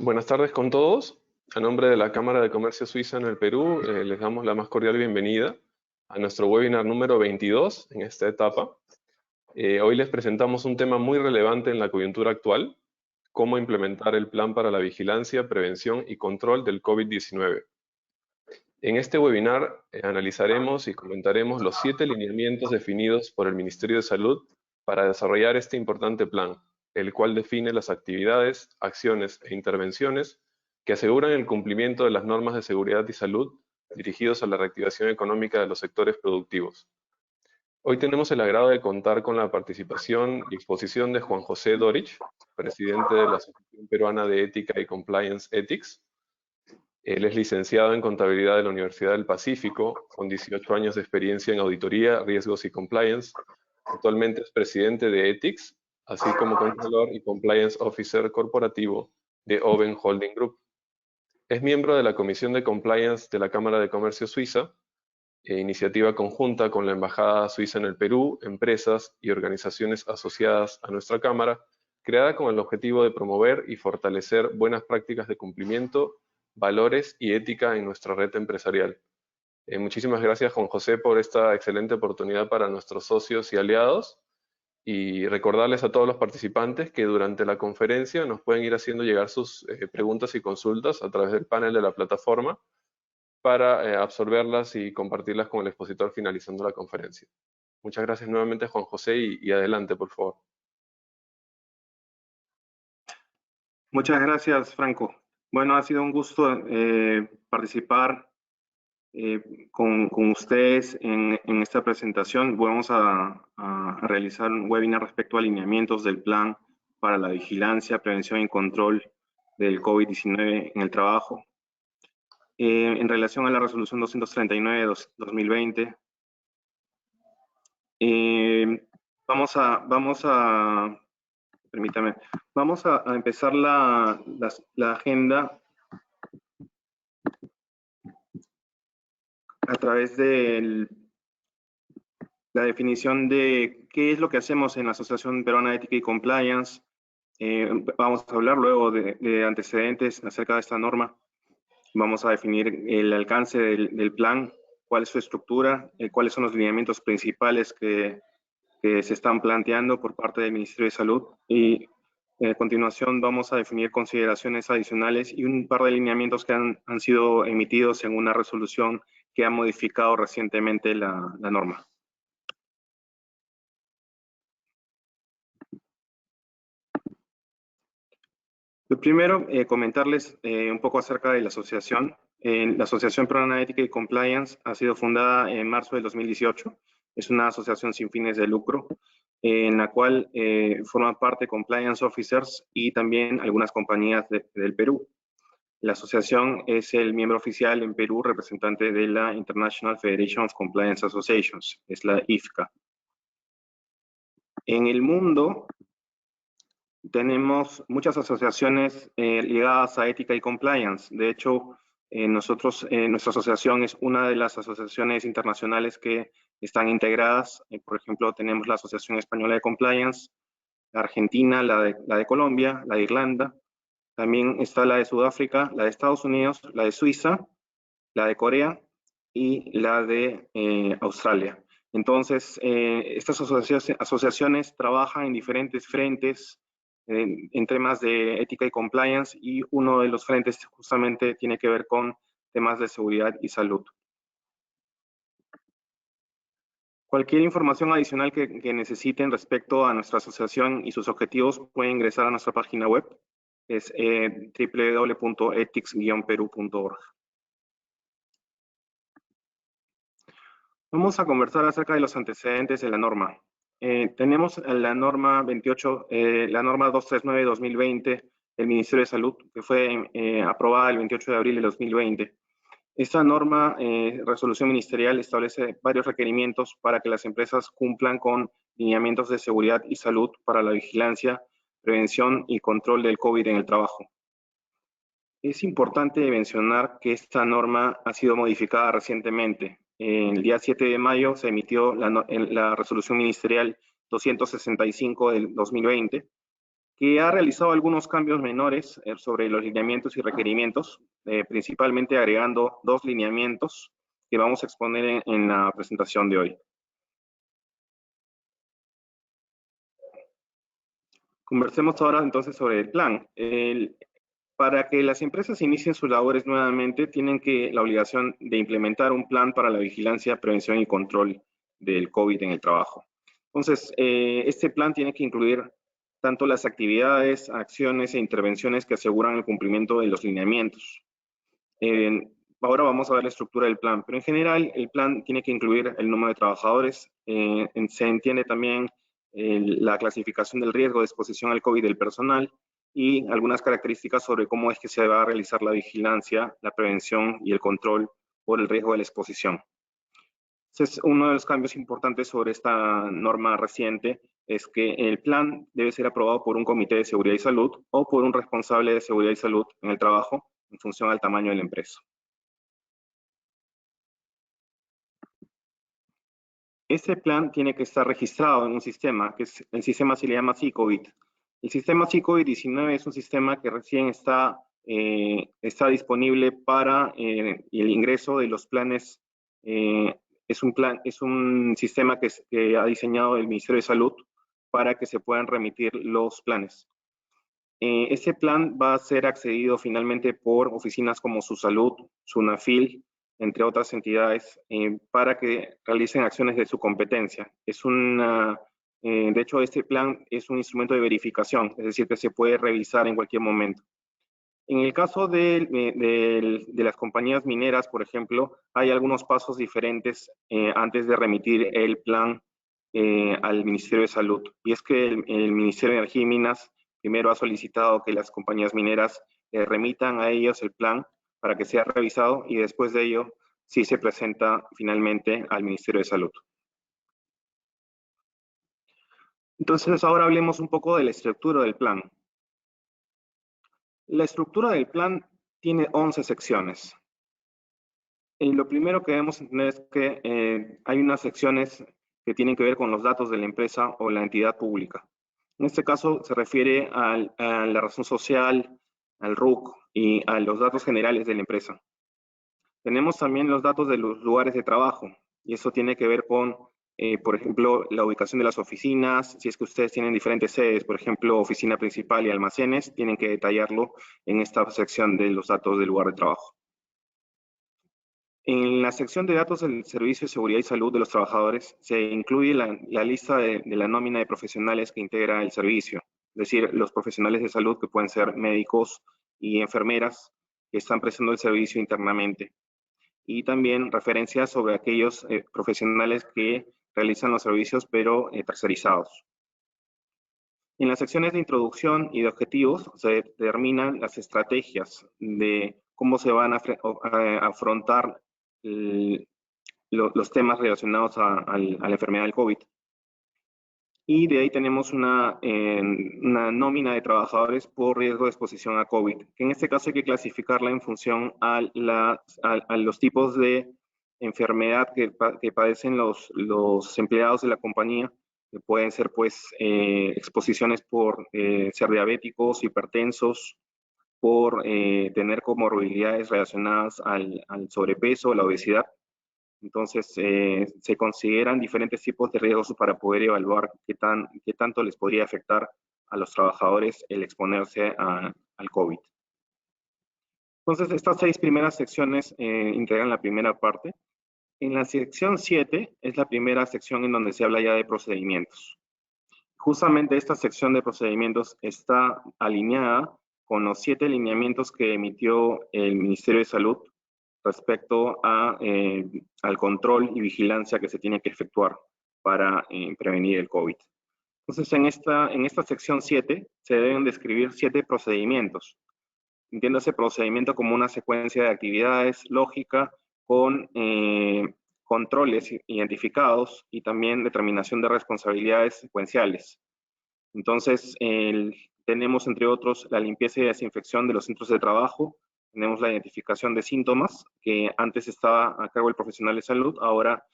Buenas tardes con todos. A nombre de la Cámara de Comercio Suiza en el Perú, les damos la más cordial bienvenida a nuestro webinar número 22 en esta etapa. Hoy les presentamos un tema muy relevante en la coyuntura actual: cómo implementar el plan para la vigilancia, prevención y control del COVID-19. En este webinar analizaremos y comentaremos los 7 lineamientos definidos por el Ministerio de Salud para desarrollar este importante plan, el cual define las actividades, acciones e intervenciones que aseguran el cumplimiento de las normas de seguridad y salud dirigidos a la reactivación económica de los sectores productivos. Hoy tenemos el agrado de contar con la participación y exposición de Juan José Dorich, presidente de la Asociación Peruana de Ética y Compliance Ethics. Él es licenciado en Contabilidad de la Universidad del Pacífico, con 18 años de experiencia en auditoría, riesgos y compliance. Actualmente es presidente de Ethics, así como Controller y Compliance Officer corporativo de Oven Holding Group. Es miembro de la Comisión de Compliance de la Cámara de Comercio Suiza, iniciativa conjunta con la Embajada Suiza en el Perú, empresas y organizaciones asociadas a nuestra Cámara, creada con el objetivo de promover y fortalecer buenas prácticas de cumplimiento, valores y ética en nuestra red empresarial. Muchísimas gracias, Juan José, por esta excelente oportunidad para nuestros socios y aliados, y recordarles a todos los participantes que durante la conferencia nos pueden ir haciendo llegar sus preguntas y consultas a través del panel de la plataforma para absorberlas y compartirlas con el expositor finalizando la conferencia. Muchas gracias nuevamente, Juan José, y adelante, por favor. Muchas gracias, Franco. Bueno, ha sido un gusto participar con ustedes en esta presentación. Vamos a realizar un webinar respecto a alineamientos del plan para la vigilancia, prevención y control del COVID-19 en el trabajo. En relación a la resolución 239-2020, permítame, vamos a empezar la agenda a través de la definición de qué es lo que hacemos en la Asociación Peruana de Ética y Compliance. Vamos a hablar luego de antecedentes acerca de esta norma. Vamos a definir el alcance del plan, cuál es su estructura, cuáles son los lineamientos principales que se están planteando por parte del Ministerio de Salud, y a continuación vamos a definir consideraciones adicionales y un par de lineamientos que han sido emitidos en una resolución que ha modificado recientemente la norma. Lo primero, comentarles un poco acerca de la asociación. La Asociación Peruana de Ética y Compliance ha sido fundada en marzo del 2018. Es una asociación sin fines de lucro, en la cual forman parte compliance officers y también algunas compañías del Perú. La asociación es el miembro oficial en Perú, representante de la International Federation of Compliance Associations, es la IFCA. En el mundo tenemos muchas asociaciones ligadas a ética y compliance. De hecho, nuestra asociación es una de las asociaciones internacionales que están integradas. Por ejemplo, tenemos la Asociación Española de Compliance, la Argentina, la de Colombia, la de Irlanda. También está la de Sudáfrica, la de Estados Unidos, la de Suiza, la de Corea y la de Australia. Entonces, estas asociaciones trabajan en diferentes frentes en temas de ética y compliance, y uno de los frentes justamente tiene que ver con temas de seguridad y salud. Cualquier información adicional que necesiten respecto a nuestra asociación y sus objetivos pueden ingresar a nuestra página web, es www.ethics-peru.org. Vamos a conversar acerca de los antecedentes de la norma. Tenemos la norma 28, la norma 239-2020 del Ministerio de Salud, que fue aprobada el 28 de abril de 2020. Esta norma, resolución ministerial, establece varios requerimientos para que las empresas cumplan con lineamientos de seguridad y salud para la vigilancia, prevención y control del COVID en el trabajo. Es importante mencionar que esta norma ha sido modificada recientemente. El día 7 de mayo se emitió la resolución ministerial 265 del 2020, que ha realizado algunos cambios menores sobre los lineamientos y requerimientos, principalmente agregando 2 lineamientos que vamos a exponer en la presentación de hoy. Conversemos ahora entonces sobre el plan. Para que las empresas inicien sus labores nuevamente, tienen la obligación de implementar un plan para la vigilancia, prevención y control del COVID en el trabajo. Entonces, este plan tiene que incluir tanto las actividades, acciones e intervenciones que aseguran el cumplimiento de los lineamientos. Ahora vamos a ver la estructura del plan, pero en general el plan tiene que incluir el número de trabajadores, se entiende también la clasificación del riesgo de exposición al COVID del personal y algunas características sobre cómo es que se va a realizar la vigilancia, la prevención y el control por el riesgo de la exposición. Entonces, uno de los cambios importantes sobre esta norma reciente es que el plan debe ser aprobado por un comité de seguridad y salud o por un responsable de seguridad y salud en el trabajo en función al tamaño de la empresa. Este plan tiene que estar registrado en un sistema, que el sistema se le llama SICOVID. El sistema SICOVID-19 es un sistema que recién está disponible para el ingreso de los planes. Es un sistema que ha diseñado el Ministerio de Salud para que se puedan remitir los planes. Este plan va a ser accedido finalmente por oficinas como SUSalud, SUNAFIL, entre otras entidades, para que realicen acciones de su competencia. De hecho, este plan es un instrumento de verificación, es decir, que se puede revisar en cualquier momento. En el caso de las compañías mineras, por ejemplo, hay algunos pasos diferentes antes de remitir el plan al Ministerio de Salud. Y es que el Ministerio de Energía y Minas primero ha solicitado que las compañías mineras remitan a ellos el plan para que sea revisado y después de ello sí se presenta finalmente al Ministerio de Salud. Entonces ahora hablemos un poco de la estructura del plan. La estructura del plan tiene 11 secciones. Y lo primero que debemos entender es que hay unas secciones que tienen que ver con los datos de la empresa o la entidad pública. En este caso se refiere a la razón social, al RUC y a los datos generales de la empresa. Tenemos también los datos de los lugares de trabajo y eso tiene que ver con, por ejemplo, la ubicación de las oficinas. Si es que ustedes tienen diferentes sedes, por ejemplo, oficina principal y almacenes, tienen que detallarlo en esta sección de los datos del lugar de trabajo. En la sección de datos del Servicio de Seguridad y Salud de los Trabajadores se incluye la lista de la nómina de profesionales que integra el servicio, es decir, los profesionales de salud que pueden ser médicos y enfermeras que están prestando el servicio internamente. Y también referencias sobre aquellos profesionales que realizan los servicios pero tercerizados. En las secciones de introducción y de objetivos se determinan las estrategias de cómo se van a afrontar los temas relacionados a la enfermedad del COVID. Y de ahí tenemos una nómina de trabajadores por riesgo de exposición a COVID, que en este caso hay que clasificarla en función a los tipos de enfermedad que padecen los empleados de la compañía, que pueden ser pues exposiciones por ser diabéticos, hipertensos, por tener comorbilidades relacionadas al sobrepeso o la obesidad. Entonces, se consideran diferentes tipos de riesgos para poder evaluar qué tanto les podría afectar a los trabajadores el exponerse al COVID. Entonces, estas 6 primeras secciones integran la primera parte. En la sección 7 es la primera sección en donde se habla ya de procedimientos. Justamente esta sección de procedimientos está alineada con los 7 lineamientos que emitió el Ministerio de Salud respecto al control y vigilancia que se tiene que efectuar para prevenir el COVID. Entonces, en esta sección 7 se deben describir 7 procedimientos. Entiéndase procedimiento como una secuencia de actividades lógica con controles identificados y también determinación de responsabilidades secuenciales. Entonces, tenemos entre otros la limpieza y desinfección de los centros de trabajo, tenemos la identificación de síntomas, que antes estaba a cargo del profesional de salud, ahora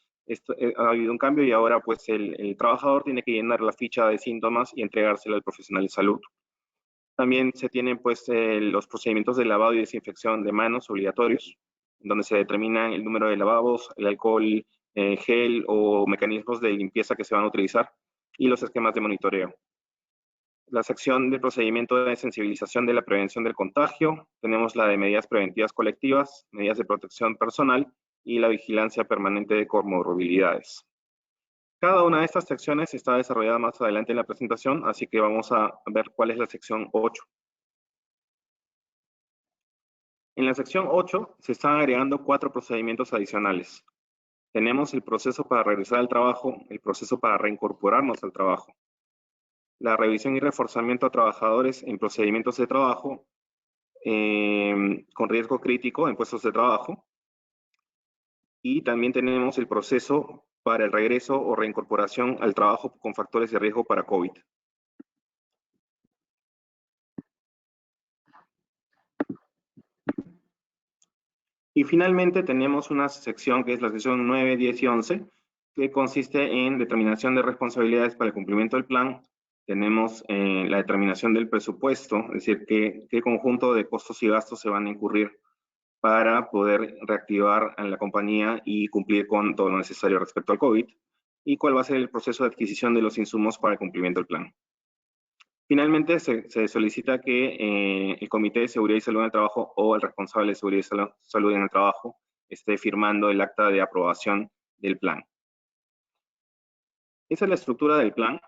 ha habido un cambio y ahora pues el trabajador tiene que llenar la ficha de síntomas y entregársela al profesional de salud. También se tienen pues los procedimientos de lavado y desinfección de manos obligatorios, donde se determina el número de lavabos, el alcohol, gel o mecanismos de limpieza que se van a utilizar y los esquemas de monitoreo. La sección del procedimiento de sensibilización de la prevención del contagio, tenemos la de medidas preventivas colectivas, medidas de protección personal y la vigilancia permanente de comorbilidades. Cada una de estas secciones está desarrollada más adelante en la presentación, así que vamos a ver cuál es la sección 8. En la sección 8 se están agregando 4 procedimientos adicionales. Tenemos el proceso para regresar al trabajo, el proceso para reincorporarnos al trabajo, la revisión y reforzamiento a trabajadores en procedimientos de trabajo con riesgo crítico en puestos de trabajo, y también tenemos el proceso para el regreso o reincorporación al trabajo con factores de riesgo para COVID. Y finalmente tenemos una sección que es la sección 9, 10 y 11, que consiste en determinación de responsabilidades para el cumplimiento del plan. Tenemos la determinación del presupuesto, es decir, qué conjunto de costos y gastos se van a incurrir para poder reactivar a la compañía y cumplir con todo lo necesario respecto al COVID, y cuál va a ser el proceso de adquisición de los insumos para el cumplimiento del plan. Finalmente, se solicita que el Comité de Seguridad y Salud en el Trabajo o el responsable de Seguridad y Salud en el Trabajo esté firmando el acta de aprobación del plan. Esa es la estructura del plan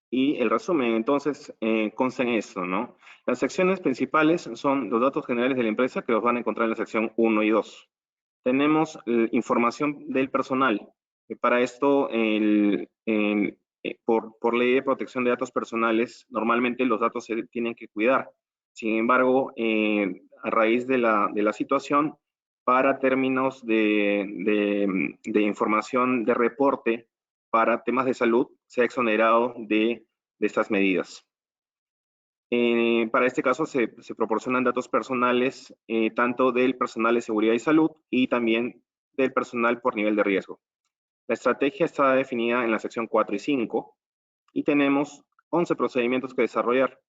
y el resumen, entonces, consta en esto, ¿no? Las secciones principales son los datos generales de la empresa, que los van a encontrar en la sección 1 y 2. Tenemos información del personal. Para esto, por ley de protección de datos personales, normalmente los datos se tienen que cuidar. Sin embargo, a raíz de la situación, para términos de información de reporte para temas de salud, se ha exonerado de estas medidas. Para este caso se proporcionan datos personales tanto del personal de seguridad y salud y también del personal por nivel de riesgo. La estrategia está definida en la sección 4 y 5 y tenemos 11 procedimientos que desarrollar.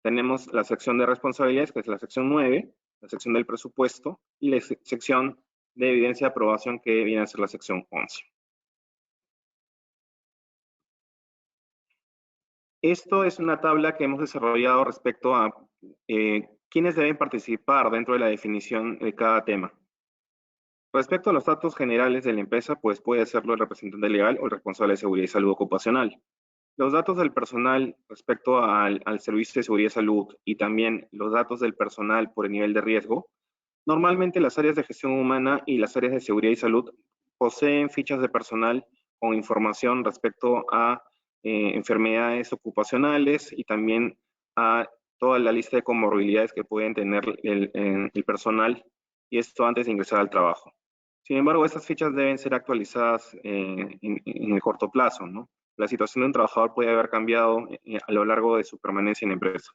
Tenemos la sección de responsabilidades, que es la sección 9, la sección del presupuesto y la sección de evidencia de aprobación, que viene a ser la sección 11. Esto es una tabla que hemos desarrollado respecto a quiénes deben participar dentro de la definición de cada tema. Respecto a los datos generales de la empresa, pues puede hacerlo el representante legal o el responsable de seguridad y salud ocupacional. Los datos del personal respecto al servicio de seguridad y salud y también los datos del personal por el nivel de riesgo, normalmente las áreas de gestión humana y las áreas de seguridad y salud poseen fichas de personal con información respecto a enfermedades ocupacionales y también a toda la lista de comorbilidades que pueden tener el personal, y esto antes de ingresar al trabajo. Sin embargo, estas fichas deben ser actualizadas en el corto plazo, ¿no? La situación de un trabajador puede haber cambiado a lo largo de su permanencia en la empresa.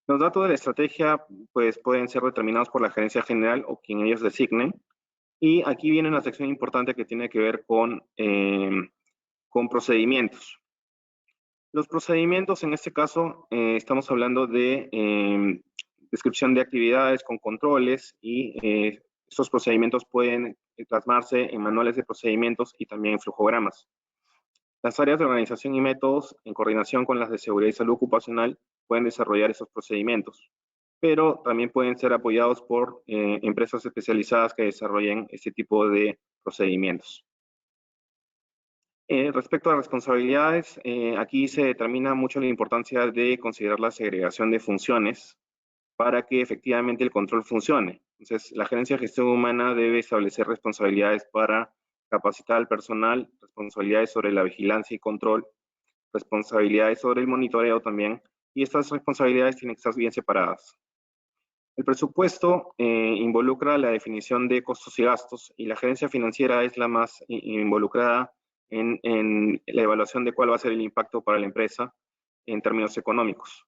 Los datos de la estrategia pues, pueden ser determinados por la gerencia general o quien ellos designen. Y aquí viene una sección importante que tiene que ver con procedimientos. Los procedimientos, en este caso, estamos hablando de descripción de actividades con controles, y estos procedimientos pueden plasmarse en manuales de procedimientos y también en flujogramas. Las áreas de organización y métodos, en coordinación con las de seguridad y salud ocupacional, pueden desarrollar esos procedimientos, pero también pueden ser apoyados por empresas especializadas que desarrollen este tipo de procedimientos. Respecto a responsabilidades, aquí se determina mucho la importancia de considerar la segregación de funciones para que efectivamente el control funcione. Entonces, la gerencia de gestión humana debe establecer responsabilidades para capacitar al personal, responsabilidades sobre la vigilancia y control, responsabilidades sobre el monitoreo también, y estas responsabilidades tienen que estar bien separadas. El presupuesto involucra la definición de costos y gastos, y la gerencia financiera es la más involucrada en la evaluación de cuál va a ser el impacto para la empresa en términos económicos.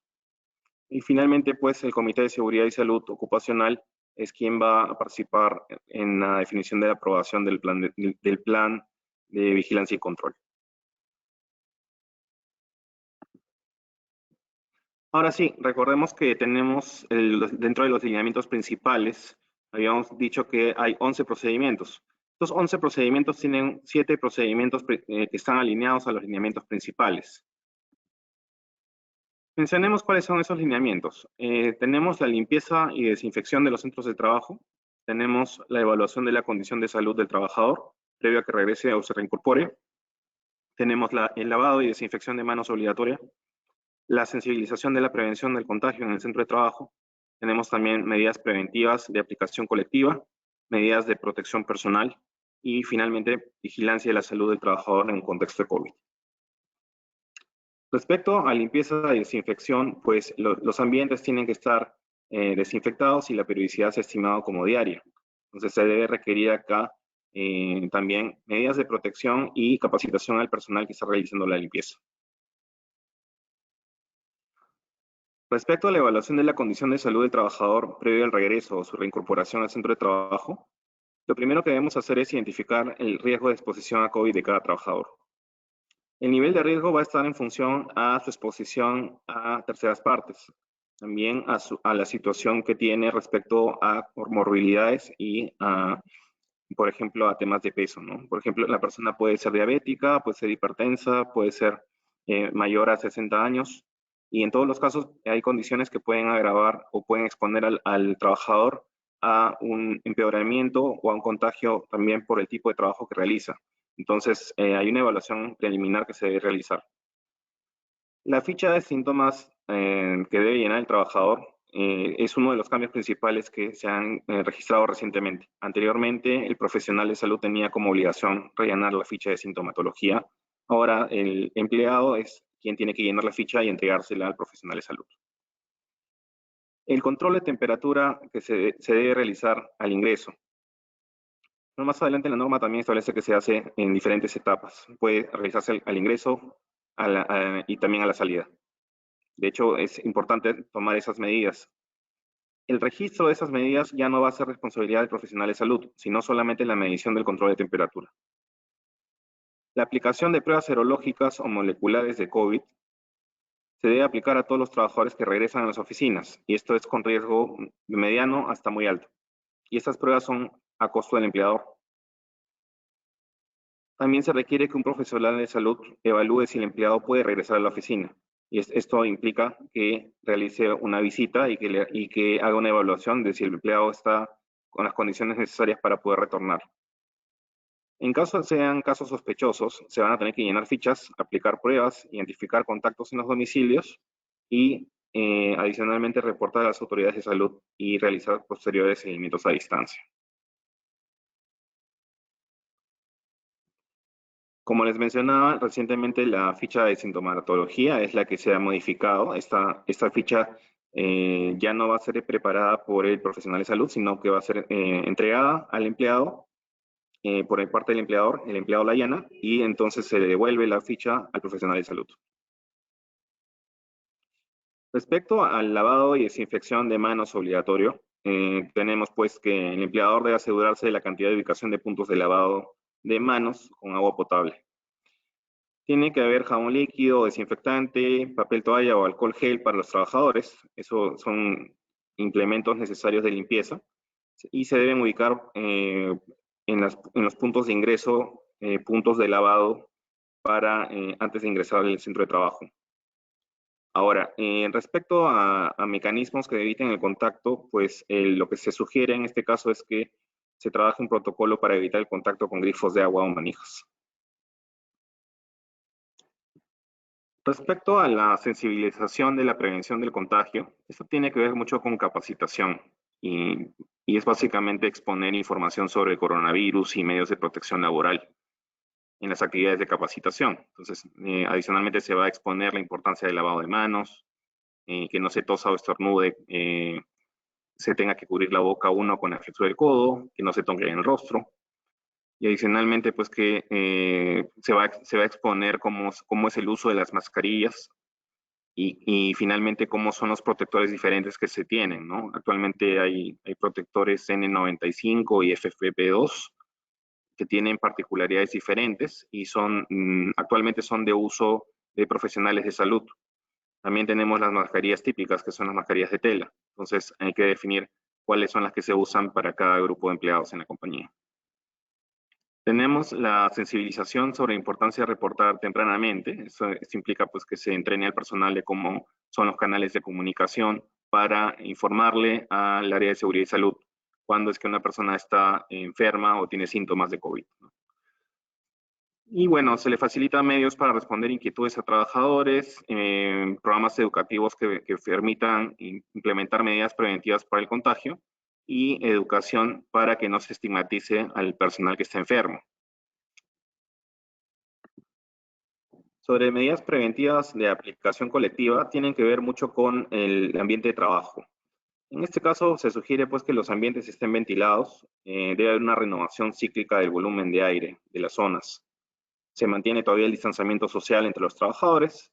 Y finalmente, pues, el Comité de Seguridad y Salud Ocupacional es quien va a participar en la definición de la aprobación del plan de vigilancia y control. Ahora sí, recordemos que tenemos dentro de los lineamientos principales, habíamos dicho que hay 11 procedimientos. Estos 11 procedimientos tienen 7 procedimientos que están alineados a los lineamientos principales. Mencionemos cuáles son esos lineamientos. Tenemos la limpieza y desinfección de los centros de trabajo. Tenemos la evaluación de la condición de salud del trabajador, previo a que regrese o se reincorpore. Tenemos el lavado y desinfección de manos obligatoria. La sensibilización de la prevención del contagio en el centro de trabajo. Tenemos también medidas preventivas de aplicación colectiva, medidas de protección personal y finalmente vigilancia de la salud del trabajador en un contexto de COVID. Respecto a limpieza y desinfección, pues los ambientes tienen que estar desinfectados y la periodicidad se ha estimado como diaria. Entonces se debe requerir acá también medidas de protección y capacitación al personal que está realizando la limpieza. Respecto a la evaluación de la condición de salud del trabajador previo al regreso o su reincorporación al centro de trabajo, lo primero que debemos hacer es identificar el riesgo de exposición a COVID de cada trabajador. El nivel de riesgo va a estar en función a su exposición a terceras partes, también a la situación que tiene respecto a comorbilidades y por ejemplo, a temas de peso, ¿no? Por ejemplo, la persona puede ser diabética, puede ser hipertensa, puede ser mayor a 60 años, y en todos los casos hay condiciones que pueden agravar o pueden exponer al trabajador a un empeoramiento o a un contagio también por el tipo de trabajo que realiza. Entonces, hay una evaluación preliminar que se debe realizar. La ficha de síntomas que debe llenar el trabajador es uno de los cambios principales que se han registrado recientemente. Anteriormente, el profesional de salud tenía como obligación rellenar la ficha de sintomatología. Ahora, el empleado es quien tiene que llenar la ficha y entregársela al profesional de salud. El control de temperatura que se debe realizar al ingreso. Más adelante la norma también establece que se hace en diferentes etapas. Puede realizarse al ingreso y también a la salida. De hecho, es importante tomar esas medidas. El registro de esas medidas ya no va a ser responsabilidad del profesional de salud, sino solamente la medición del control de temperatura. La aplicación de pruebas serológicas o moleculares de COVID se debe aplicar a todos los trabajadores que regresan a las oficinas, y esto es con riesgo mediano hasta muy alto. Y estas pruebas son a costo del empleador. También se requiere que un profesional de salud evalúe si el empleado puede regresar a la oficina. Y esto implica que realice una visita y que haga una evaluación de si el empleado está con las condiciones necesarias para poder retornar. En caso sean casos sospechosos, se van a tener que llenar fichas, aplicar pruebas, identificar contactos en los domicilios y adicionalmente reportar a las autoridades de salud y realizar posteriores seguimientos a distancia. Como les mencionaba, recientemente la ficha de sintomatología es la que se ha modificado. Esta ficha ya no va a ser preparada por el profesional de salud, sino que va a ser entregada al empleado por parte del empleador. El empleado la llena y entonces se le devuelve la ficha al profesional de salud. Respecto al lavado y desinfección de manos obligatorio, tenemos pues que el empleador debe asegurarse de la cantidad de ubicación de puntos de lavado de manos con agua potable. Tiene que haber jabón líquido, desinfectante, papel toalla o alcohol gel para los trabajadores. Esos son implementos necesarios de limpieza. Y se deben ubicar en los puntos de ingreso, puntos de lavado para antes de ingresar al centro de trabajo. Ahora, respecto a mecanismos que eviten el contacto, pues lo que se sugiere en este caso es que se trabaje un protocolo para evitar el contacto con grifos de agua o manijas. Respecto a la sensibilización de la prevención del contagio, esto tiene que ver mucho con capacitación y es básicamente exponer información sobre el coronavirus y medios de protección laboral en las actividades de capacitación. Entonces, adicionalmente se va a exponer la importancia del lavado de manos, que no se tosa o estornude, se tenga que cubrir la boca uno con el flexo del codo, que no se toque en el rostro. Y adicionalmente, pues que se va a exponer cómo es el uso de las mascarillas y finalmente cómo son los protectores diferentes que se tienen, ¿no? Actualmente hay protectores N95 y FFP2 que tienen particularidades diferentes y actualmente son de uso de profesionales de salud. También tenemos las mascarillas típicas, que son las mascarillas de tela. Entonces, hay que definir cuáles son las que se usan para cada grupo de empleados en la compañía. Tenemos la sensibilización sobre la importancia de reportar tempranamente. Eso implica pues, que se entrene al personal de cómo son los canales de comunicación para informarle al área de seguridad y salud cuando es que una persona está enferma o tiene síntomas de COVID, ¿no? Y bueno, se le facilitan medios para responder inquietudes a trabajadores, programas educativos que permitan implementar medidas preventivas para el contagio y educación para que no se estigmatice al personal que está enfermo. Sobre medidas preventivas de aplicación colectiva, tienen que ver mucho con el ambiente de trabajo. En este caso, se sugiere pues, que los ambientes estén ventilados, debe haber una renovación cíclica del volumen de aire de las zonas. Se mantiene todavía el distanciamiento social entre los trabajadores.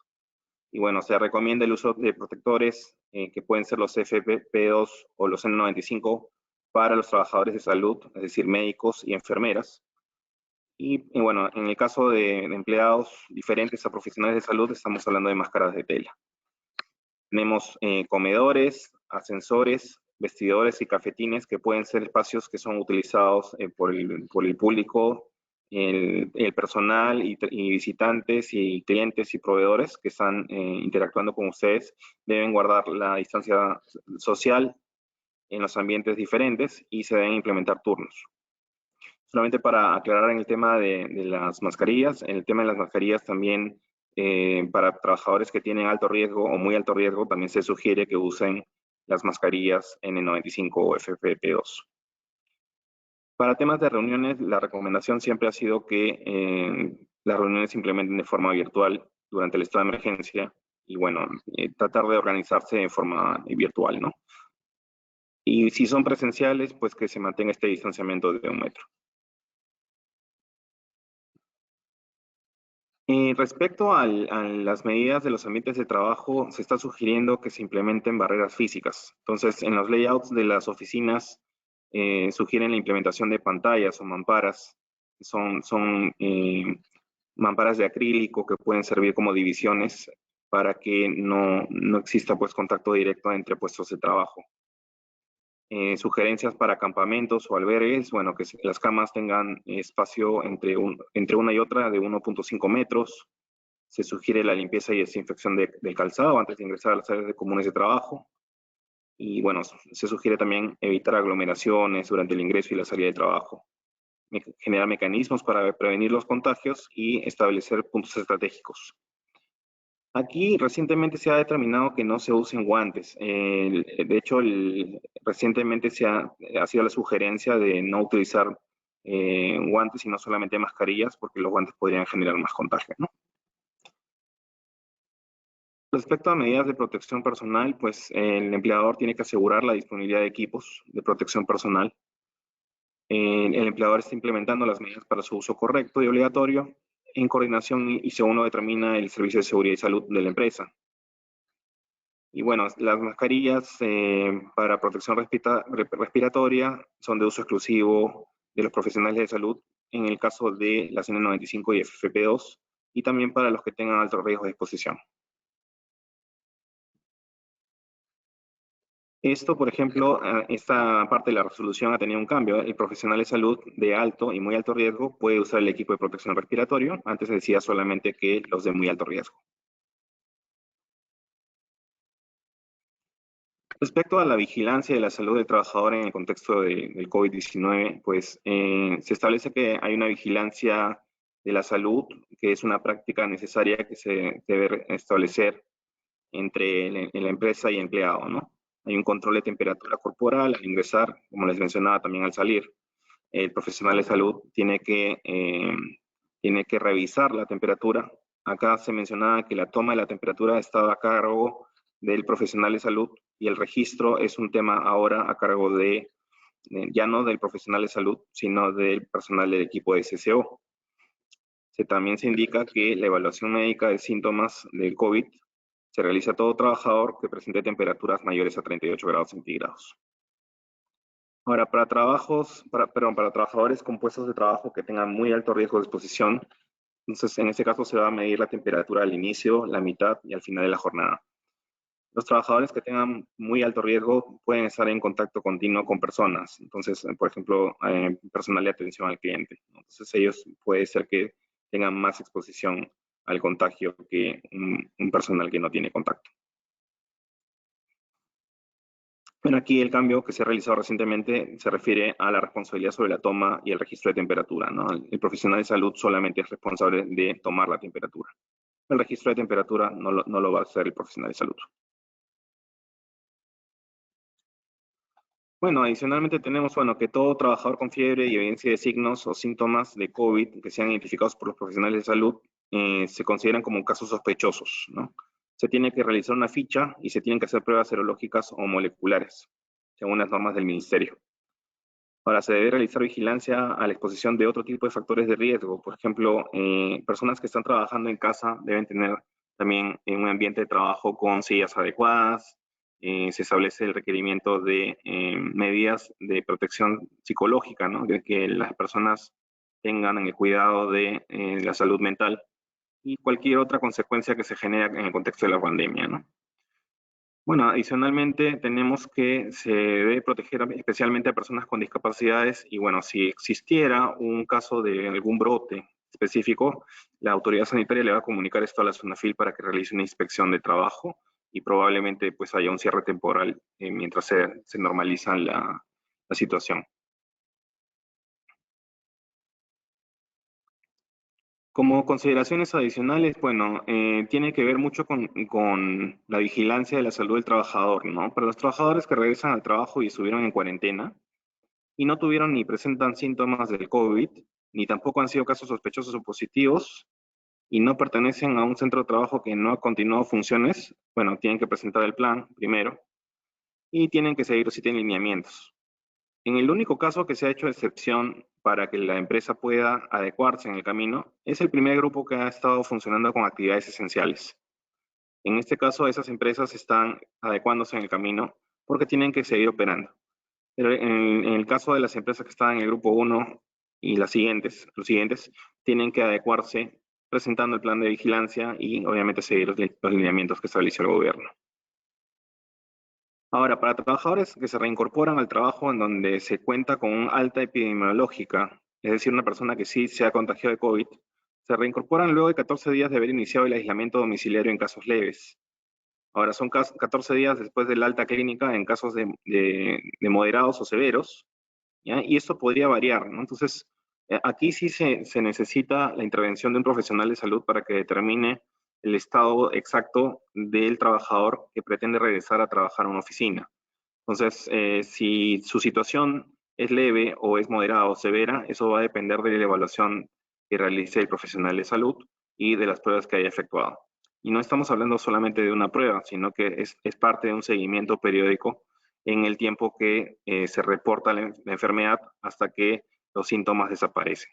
Y bueno, se recomienda el uso de protectores que pueden ser los FFP2 o los N95 para los trabajadores de salud, es decir, médicos y enfermeras. Y bueno, en el caso de empleados diferentes a profesionales de salud, estamos hablando de máscaras de tela. Tenemos comedores, ascensores, vestidores y cafetines que pueden ser espacios que son utilizados por el público, el personal y visitantes y clientes y proveedores que están interactuando con ustedes. Deben guardar la distancia social en los ambientes diferentes y se deben implementar turnos. Solamente para aclarar en el tema de las mascarillas, en el tema de las mascarillas también para trabajadores que tienen alto riesgo o muy alto riesgo, también se sugiere que usen las mascarillas N95 o FFP2. Para temas de reuniones, la recomendación siempre ha sido que las reuniones se implementen de forma virtual durante el estado de emergencia y bueno, tratar de organizarse de forma virtual, ¿no? Y si son presenciales, pues que se mantenga este distanciamiento de 1 metro. Respecto a las medidas de los ambientes de trabajo, se está sugiriendo que se implementen barreras físicas. Entonces, en los layouts de las oficinas sugieren la implementación de pantallas o mamparas. Son mamparas de acrílico que pueden servir como divisiones para que no exista pues, contacto directo entre puestos de trabajo. Sugerencias para campamentos o albergues, bueno, que las camas tengan espacio entre una y otra de 1.5 metros. Se sugiere la limpieza y desinfección del calzado antes de ingresar a las áreas comunes de trabajo. Y bueno, se sugiere también evitar aglomeraciones durante el ingreso y la salida de trabajo. Generar mecanismos para prevenir los contagios y establecer puntos estratégicos. Aquí recientemente se ha determinado que no se usen guantes. De hecho, recientemente ha sido la sugerencia de no utilizar guantes, sino solamente mascarillas, porque los guantes podrían generar más contagios, ¿no? Respecto a medidas de protección personal, pues el empleador tiene que asegurar la disponibilidad de equipos de protección personal. El empleador está implementando las medidas para su uso correcto y obligatorio en coordinación y según lo determina el Servicio de Seguridad y Salud de la empresa. Y bueno, las mascarillas para protección respiratoria son de uso exclusivo de los profesionales de salud en el caso de las N95 y FFP2 y también para los que tengan alto riesgo de exposición. Esto, por ejemplo, esta parte de la resolución ha tenido un cambio. El profesional de salud de alto y muy alto riesgo puede usar el equipo de protección respiratorio. Antes decía solamente que los de muy alto riesgo. Respecto a la vigilancia de la salud del trabajador en el contexto del COVID-19, pues se establece que hay una vigilancia de la salud, que es una práctica necesaria que se debe establecer entre la empresa y empleado, ¿no? Hay un control de temperatura corporal al ingresar, como les mencionaba también al salir. El profesional de salud tiene que revisar la temperatura. Acá se mencionaba que la toma de la temperatura estaba a cargo del profesional de salud y el registro es un tema ahora a cargo ya no del profesional de salud, sino del personal del equipo de SSO. También se indica que la evaluación médica de síntomas del COVID se realiza a todo trabajador que presente temperaturas mayores a 38 grados centígrados. Ahora, para trabajadores con puestos de trabajo que tengan muy alto riesgo de exposición, entonces en este caso se va a medir la temperatura al inicio, la mitad y al final de la jornada. Los trabajadores que tengan muy alto riesgo pueden estar en contacto continuo con personas. Entonces, por ejemplo, personal de atención al cliente. Entonces, ellos puede ser que tengan más exposición al contagio que un personal que no tiene contacto. Bueno, aquí el cambio que se ha realizado recientemente se refiere a la responsabilidad sobre la toma y el registro de temperatura, ¿no? El profesional de salud solamente es responsable de tomar la temperatura. El registro de temperatura no lo va a hacer el profesional de salud. Bueno, adicionalmente tenemos, bueno, que todo trabajador con fiebre y evidencia de signos o síntomas de COVID que sean identificados por los profesionales de salud se consideran como casos sospechosos, ¿no? Se tiene que realizar una ficha y se tienen que hacer pruebas serológicas o moleculares, según las normas del ministerio. Ahora, se debe realizar vigilancia a la exposición de otro tipo de factores de riesgo. Por ejemplo, personas que están trabajando en casa deben tener también un ambiente de trabajo con sillas adecuadas. Se establece el requerimiento de medidas de protección psicológica, ¿no? De que las personas tengan el cuidado de la salud mental y cualquier otra consecuencia que se genere en el contexto de la pandemia, ¿no? Bueno, adicionalmente tenemos que se debe proteger especialmente a personas con discapacidades y bueno, si existiera un caso de algún brote específico, la autoridad sanitaria le va a comunicar esto a la SUNAFIL para que realice una inspección de trabajo y probablemente pues haya un cierre temporal mientras se normaliza la situación. Como consideraciones adicionales, bueno, tiene que ver mucho con la vigilancia de la salud del trabajador, ¿no? Para los trabajadores que regresan al trabajo y estuvieron en cuarentena y no tuvieron ni presentan síntomas del COVID, ni tampoco han sido casos sospechosos o positivos y no pertenecen a un centro de trabajo que no ha continuado funciones, bueno, tienen que presentar el plan primero y tienen que seguir los 7 lineamientos. En el único caso que se ha hecho excepción para que la empresa pueda adecuarse en el camino es el primer grupo que ha estado funcionando con actividades esenciales. En este caso, esas empresas están adecuándose en el camino porque tienen que seguir operando. Pero en el caso de las empresas que están en el grupo 1 y los siguientes tienen que adecuarse presentando el plan de vigilancia y obviamente seguir los lineamientos que estableció el gobierno. Ahora, para trabajadores que se reincorporan al trabajo en donde se cuenta con una alta epidemiológica, es decir, una persona que sí se ha contagiado de COVID, se reincorporan luego de 14 días de haber iniciado el aislamiento domiciliario en casos leves. Ahora, son 14 días después del alta clínica en casos de moderados o severos, ¿ya? Y esto podría variar, ¿no? Entonces, aquí sí se necesita la intervención de un profesional de salud para que determine el estado exacto del trabajador que pretende regresar a trabajar a una oficina. Entonces, si su situación es leve o es moderada o severa, eso va a depender de la evaluación que realice el profesional de salud y de las pruebas que haya efectuado. Y no estamos hablando solamente de una prueba, sino que es parte de un seguimiento periódico en el tiempo que se reporta la enfermedad hasta que los síntomas desaparecen.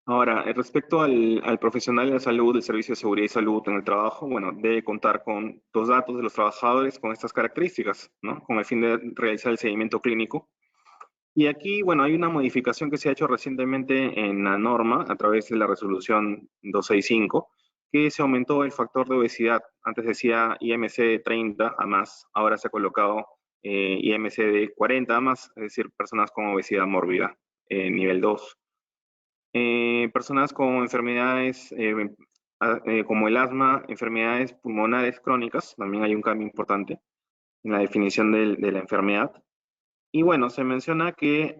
Ahora, respecto al profesional de la salud, del Servicio de Seguridad y Salud en el trabajo, bueno, debe contar con los datos de los trabajadores con estas características, ¿no? Con el fin de realizar el seguimiento clínico. Y aquí, bueno, hay una modificación que se ha hecho recientemente en la norma a través de la resolución 265, que se aumentó el factor de obesidad. Antes decía IMC de 30 a más, ahora se ha colocado IMC de 40 a más, es decir, personas con obesidad mórbida, nivel 2. Personas con enfermedades como el asma, enfermedades pulmonares crónicas, también hay un cambio importante en la definición de la enfermedad. Y bueno, se menciona que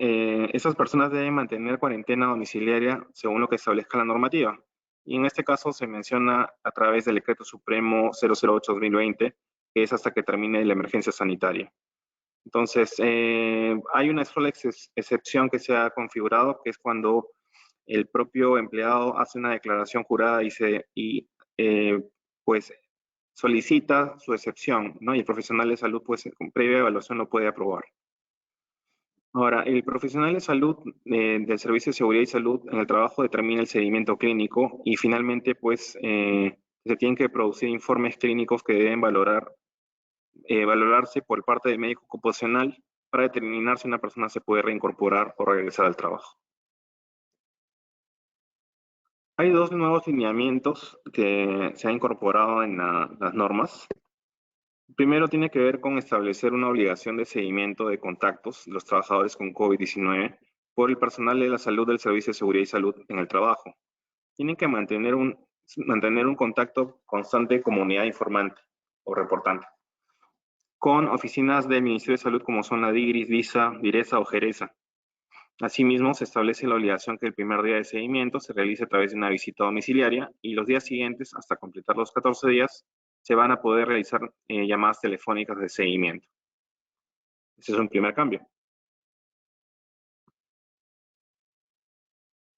esas personas deben mantener cuarentena domiciliaria según lo que establezca la normativa. Y en este caso se menciona a través del Decreto Supremo 008-2020, que es hasta que termine la emergencia sanitaria. Entonces, hay una sola excepción que se ha configurado, que es cuando el propio empleado hace una declaración jurada pues solicita su excepción, ¿no? Y el profesional de salud, pues con previa evaluación lo puede aprobar. Ahora, el profesional de salud del Servicio de Seguridad y Salud en el trabajo determina el seguimiento clínico y finalmente, pues, se tienen que producir informes clínicos que deben valorarse por parte del médico ocupacional para determinar si una persona se puede reincorporar o regresar al trabajo. Hay dos nuevos lineamientos que se han incorporado en las normas. Primero tiene que ver con establecer una obligación de seguimiento de contactos de los trabajadores con COVID-19 por el personal de la salud del Servicio de Seguridad y Salud en el trabajo. Tienen que mantener un contacto constante con comunidad informante o reportante, con oficinas del Ministerio de Salud como son la DIGRIS, DISA, DIRESA o JERESA. Asimismo, se establece la obligación que el primer día de seguimiento se realice a través de una visita domiciliaria y los días siguientes, hasta completar los 14 días, se van a poder realizar llamadas telefónicas de seguimiento. Ese es un primer cambio.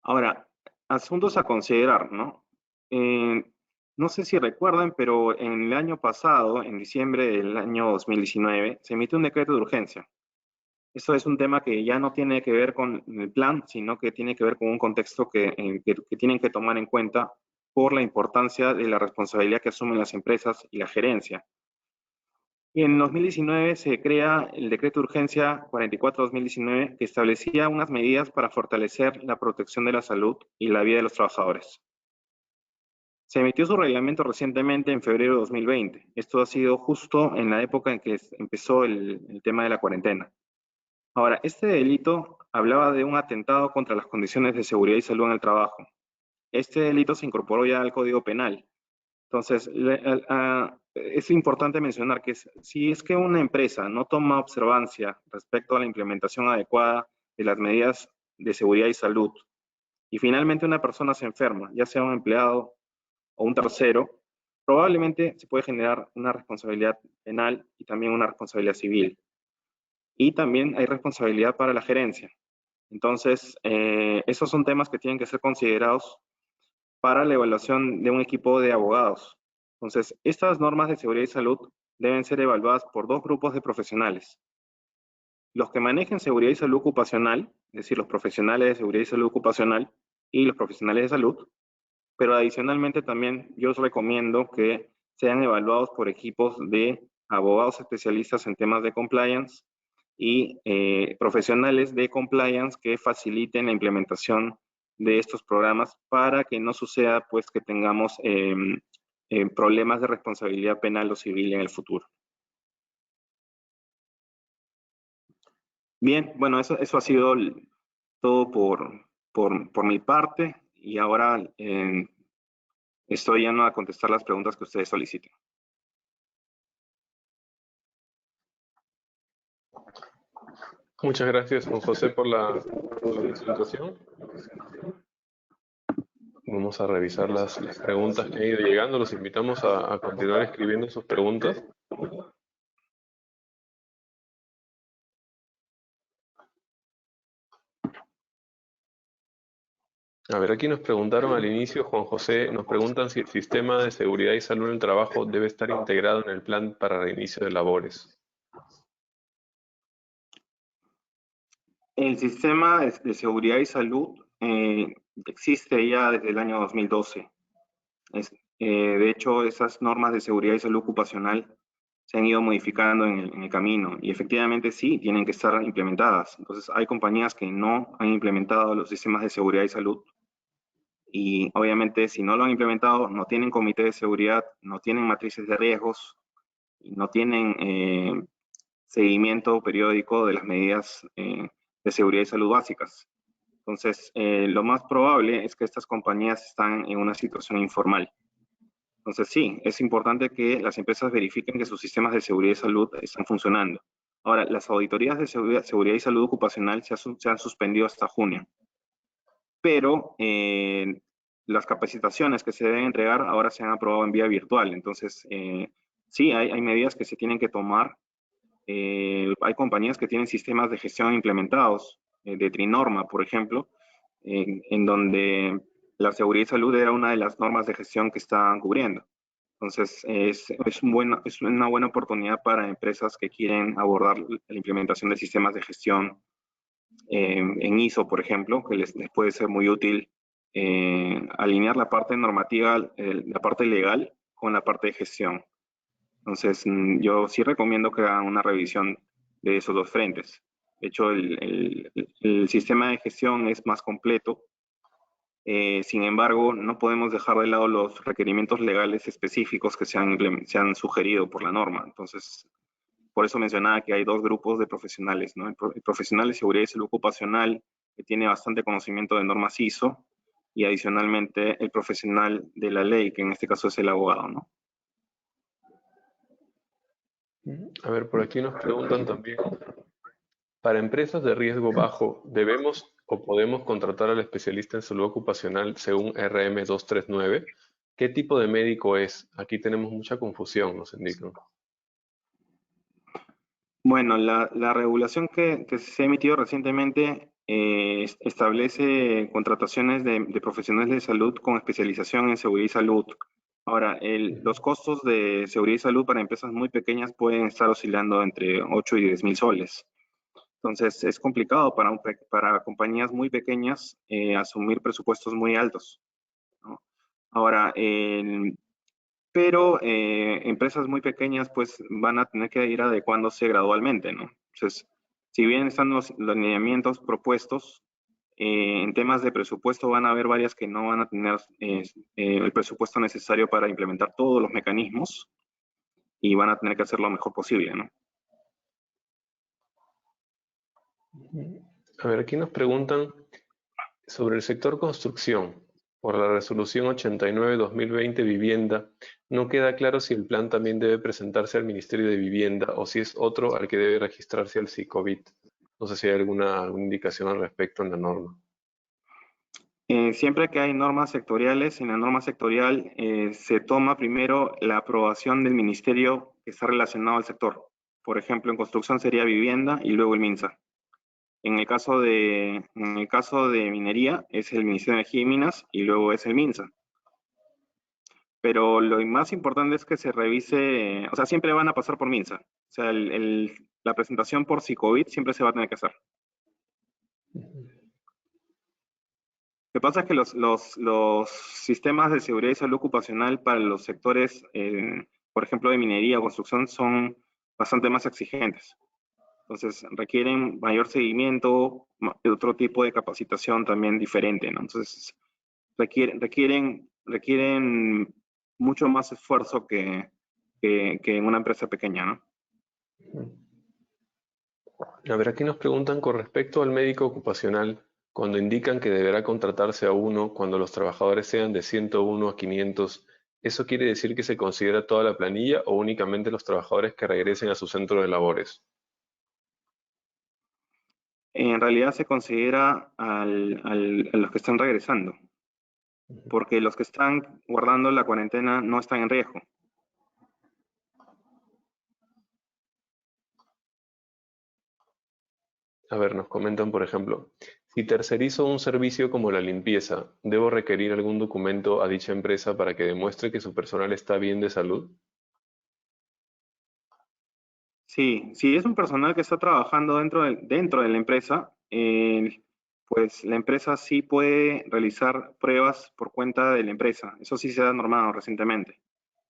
Ahora, asuntos a considerar, ¿no? No sé si recuerdan, pero en el año pasado, en diciembre del año 2019, se emitió un decreto de urgencia. Esto es un tema que ya no tiene que ver con el plan, sino que tiene que ver con un contexto que tienen que tomar en cuenta por la importancia de la responsabilidad que asumen las empresas y la gerencia. Y en 2019 se crea el decreto de urgencia 44-2019 que establecía unas medidas para fortalecer la protección de la salud y la vida de los trabajadores. Se emitió su reglamento recientemente en febrero de 2020. Esto ha sido justo en la época en que empezó el tema de la cuarentena. Ahora, este delito hablaba de un atentado contra las condiciones de seguridad y salud en el trabajo. Este delito se incorporó ya al Código Penal. Entonces, es importante mencionar que si es que una empresa no toma observancia respecto a la implementación adecuada de las medidas de seguridad y salud, y finalmente una persona se enferma, ya sea un empleado o un tercero, probablemente se puede generar una responsabilidad penal y también una responsabilidad civil. Y también hay responsabilidad para la gerencia. Entonces, esos son temas que tienen que ser considerados para la evaluación de un equipo de abogados. Entonces, estas normas de seguridad y salud deben ser evaluadas por dos grupos de profesionales. Los que manejen seguridad y salud ocupacional, es decir, los profesionales de seguridad y salud ocupacional y los profesionales de salud, pero adicionalmente también yo os recomiendo que sean evaluados por equipos de abogados especialistas en temas de compliance y profesionales de compliance que faciliten la implementación de estos programas para que no suceda pues que tengamos problemas de responsabilidad penal o civil en el futuro. Bien, bueno, eso ha sido todo por mi parte y ahora estoy ya a contestar las preguntas que ustedes soliciten. Muchas gracias, Juan José, por la presentación. Vamos a revisar las preguntas que han ido llegando. Los invitamos a continuar escribiendo sus preguntas. A ver, aquí nos preguntaron al inicio, Juan José, nos preguntan si el sistema de seguridad y salud en el trabajo debe estar integrado en el plan para reinicio de labores. El sistema de seguridad y salud existe ya desde el año 2012. De hecho, esas normas de seguridad y salud ocupacional se han ido modificando en el camino y efectivamente sí, tienen que estar implementadas. Entonces, hay compañías que no han implementado los sistemas de seguridad y salud y obviamente si no lo han implementado, no tienen comité de seguridad, no tienen matrices de riesgos y no tienen seguimiento periódico de las medidas de seguridad y salud básicas. Entonces, lo más probable es que estas compañías están en una situación informal. Entonces, sí, es importante que las empresas verifiquen que sus sistemas de seguridad y salud están funcionando. Ahora, las auditorías de seguridad y salud ocupacional se han suspendido hasta junio, pero las capacitaciones que se deben entregar ahora se han aprobado en vía virtual. Entonces, sí, hay medidas que se tienen que tomar. Hay compañías que tienen sistemas de gestión implementados, de Trinorma, por ejemplo, en donde la seguridad y salud era una de las normas de gestión que estaban cubriendo. Entonces, es una buena oportunidad para empresas que quieren abordar la implementación de sistemas de gestión en ISO, por ejemplo, que les puede ser muy útil alinear la parte normativa, la parte legal con la parte de gestión. Entonces, yo sí recomiendo que hagan una revisión de esos dos frentes. De hecho, el sistema de gestión es más completo Sin embargo, no podemos dejar de lado los requerimientos legales específicos que se han sugerido por la norma. Entonces, por eso mencionaba que hay dos grupos de profesionales, ¿no? El profesional de seguridad y salud ocupacional, que tiene bastante conocimiento de normas ISO, y adicionalmente el profesional de la ley, que en este caso es el abogado, ¿no? A ver, por aquí nos preguntan también, para empresas de riesgo bajo, ¿debemos o podemos contratar al especialista en salud ocupacional según RM 239? ¿Qué tipo de médico es? Aquí tenemos mucha confusión, nos indican. Bueno, la regulación que se ha emitido recientemente establece contrataciones de profesionales de salud con especialización en seguridad y salud. Ahora, los costos de seguridad y salud para empresas muy pequeñas pueden estar oscilando entre 8 y 10 mil soles. Entonces, es complicado para compañías muy pequeñas asumir presupuestos muy altos, ¿no? Ahora, pero empresas muy pequeñas pues van a tener que ir adecuándose gradualmente, ¿no? Entonces, si bien están los lineamientos propuestos, en temas de presupuesto van a haber varias que no van a tener el presupuesto necesario para implementar todos los mecanismos y van a tener que hacer lo mejor posible, ¿no? A ver, aquí nos preguntan sobre el sector construcción. Por la resolución 89-2020 vivienda, no queda claro si el plan también debe presentarse al Ministerio de Vivienda o si es otro al que debe registrarse al SICOBIT. No sé si hay alguna indicación al respecto en la norma. Siempre que hay normas sectoriales, en la norma sectorial se toma primero la aprobación del ministerio que está relacionado al sector. Por ejemplo, en construcción sería vivienda y luego el MINSA. En el caso de minería es el Ministerio de Energía y Minas y luego es el MINSA. Pero lo más importante es que se revise, o sea, siempre van a pasar por MINSA. O sea, la presentación por SICOBIT siempre se va a tener que hacer. Lo que pasa es que los sistemas de seguridad y salud ocupacional para los sectores, por ejemplo, de minería o construcción, son bastante más exigentes. Entonces, requieren mayor seguimiento, otro tipo de capacitación también diferente, ¿no? Entonces, requieren mucho más esfuerzo que en una empresa pequeña, ¿no? A ver, aquí nos preguntan con respecto al médico ocupacional, cuando indican que deberá contratarse a uno cuando los trabajadores sean de 101 a 500, ¿eso quiere decir que se considera toda la planilla o únicamente los trabajadores que regresen a su centro de labores? En realidad se considera a los que están regresando, porque los que están guardando la cuarentena no están en riesgo. A ver, nos comentan, por ejemplo, si tercerizo un servicio como la limpieza, ¿debo requerir algún documento a dicha empresa para que demuestre que su personal está bien de salud? Sí, si es un personal que está trabajando dentro de la empresa, pues la empresa sí puede realizar pruebas por cuenta de la empresa. Eso sí se ha normado recientemente.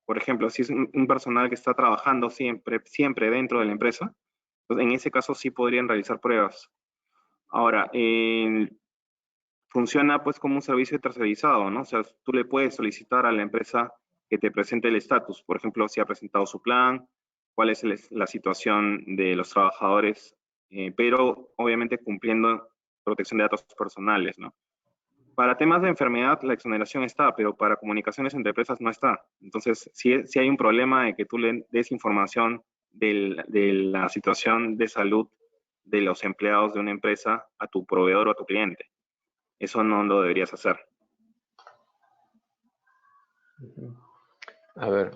Por ejemplo, si es un personal que está trabajando siempre dentro de la empresa, pues en ese caso sí podrían realizar pruebas. Ahora, funciona pues como un servicio tercerizado, ¿no? O sea, tú le puedes solicitar a la empresa que te presente el estatus, por ejemplo, si ha presentado su plan, cuál es la situación de los trabajadores, pero obviamente cumpliendo protección de datos personales, ¿no? Para temas de enfermedad, la exoneración está, pero para comunicaciones entre empresas no está. Entonces, si hay un problema de que tú le des información de la situación de salud de los empleados de una empresa a tu proveedor o a tu cliente. Eso no lo deberías hacer. A ver,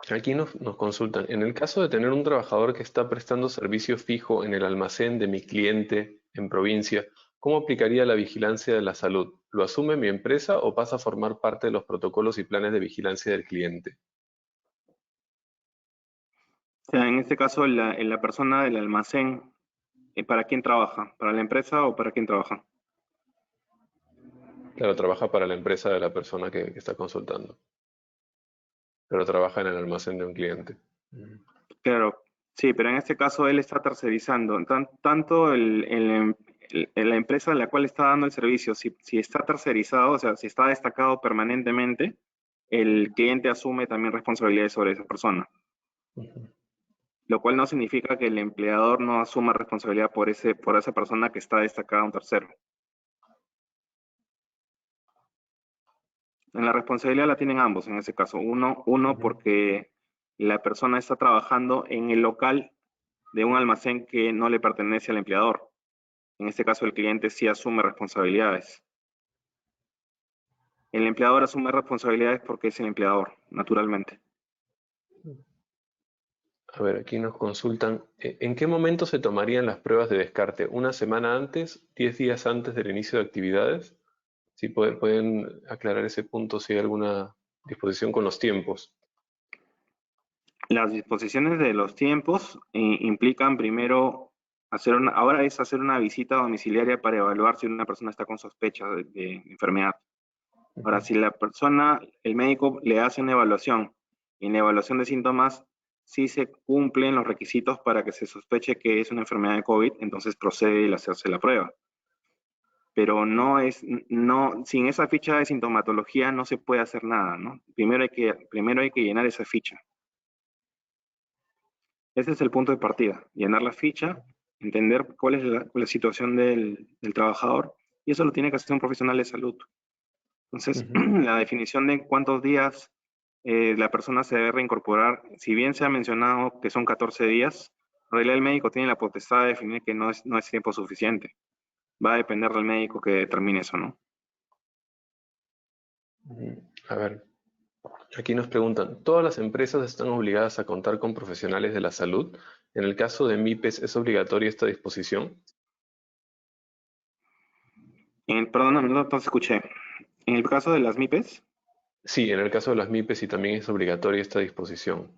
aquí nos consultan, en el caso de tener un trabajador que está prestando servicio fijo en el almacén de mi cliente en provincia, ¿cómo aplicaría la vigilancia de la salud? ¿Lo asume mi empresa o pasa a formar parte de los protocolos y planes de vigilancia del cliente? O sea, en este caso, la persona del almacén, ¿para quién trabaja? ¿Para la empresa o para quién trabaja? Claro, trabaja para la empresa de la persona que está consultando, pero trabaja en el almacén de un cliente. Claro, sí, pero en este caso él está tercerizando tanto la empresa a la cual está dando el servicio, si está tercerizado, o sea, si está destacado permanentemente, el cliente asume también responsabilidades sobre esa persona. Lo cual no significa que el empleador no asuma responsabilidad por esa persona que está destacada a un tercero. En la responsabilidad la tienen ambos en ese caso. Uno porque la persona está trabajando en el local de un almacén que no le pertenece al empleador. En este caso el cliente sí asume responsabilidades. El empleador asume responsabilidades porque es el empleador, naturalmente. A ver, aquí nos consultan, ¿en qué momento se tomarían las pruebas de descarte? ¿Una semana antes, 10 días antes del inicio de actividades? Si pueden aclarar ese punto, si hay alguna disposición con los tiempos. Las disposiciones de los tiempos implican primero ahora es hacer una visita domiciliaria para evaluar si una persona está con sospecha de enfermedad. Ahora, si la persona, el médico le hace una evaluación y en la evaluación de síntomas sí se cumplen los requisitos para que se sospeche que es una enfermedad de COVID, entonces procede el hacerse la prueba. Pero sin esa ficha de sintomatología no se puede hacer nada, ¿no? Primero hay que llenar esa ficha. Ese es el punto de partida, llenar la ficha, entender cuál es la situación del trabajador, y eso lo tiene que hacer un profesional de salud. Entonces, la definición de cuántos días la persona se debe reincorporar, si bien se ha mencionado que son 14 días, en realidad el médico tiene la potestad de definir que no es tiempo suficiente. Va a depender del médico que determine eso, ¿no? A ver, aquí nos preguntan, ¿todas las empresas están obligadas a contar con profesionales de la salud? En el caso de MIPES, ¿es obligatoria esta disposición? Perdóname, no te escuché. En el caso de las MIPES, Sí, en el caso de las MIPES sí también es obligatoria esta disposición.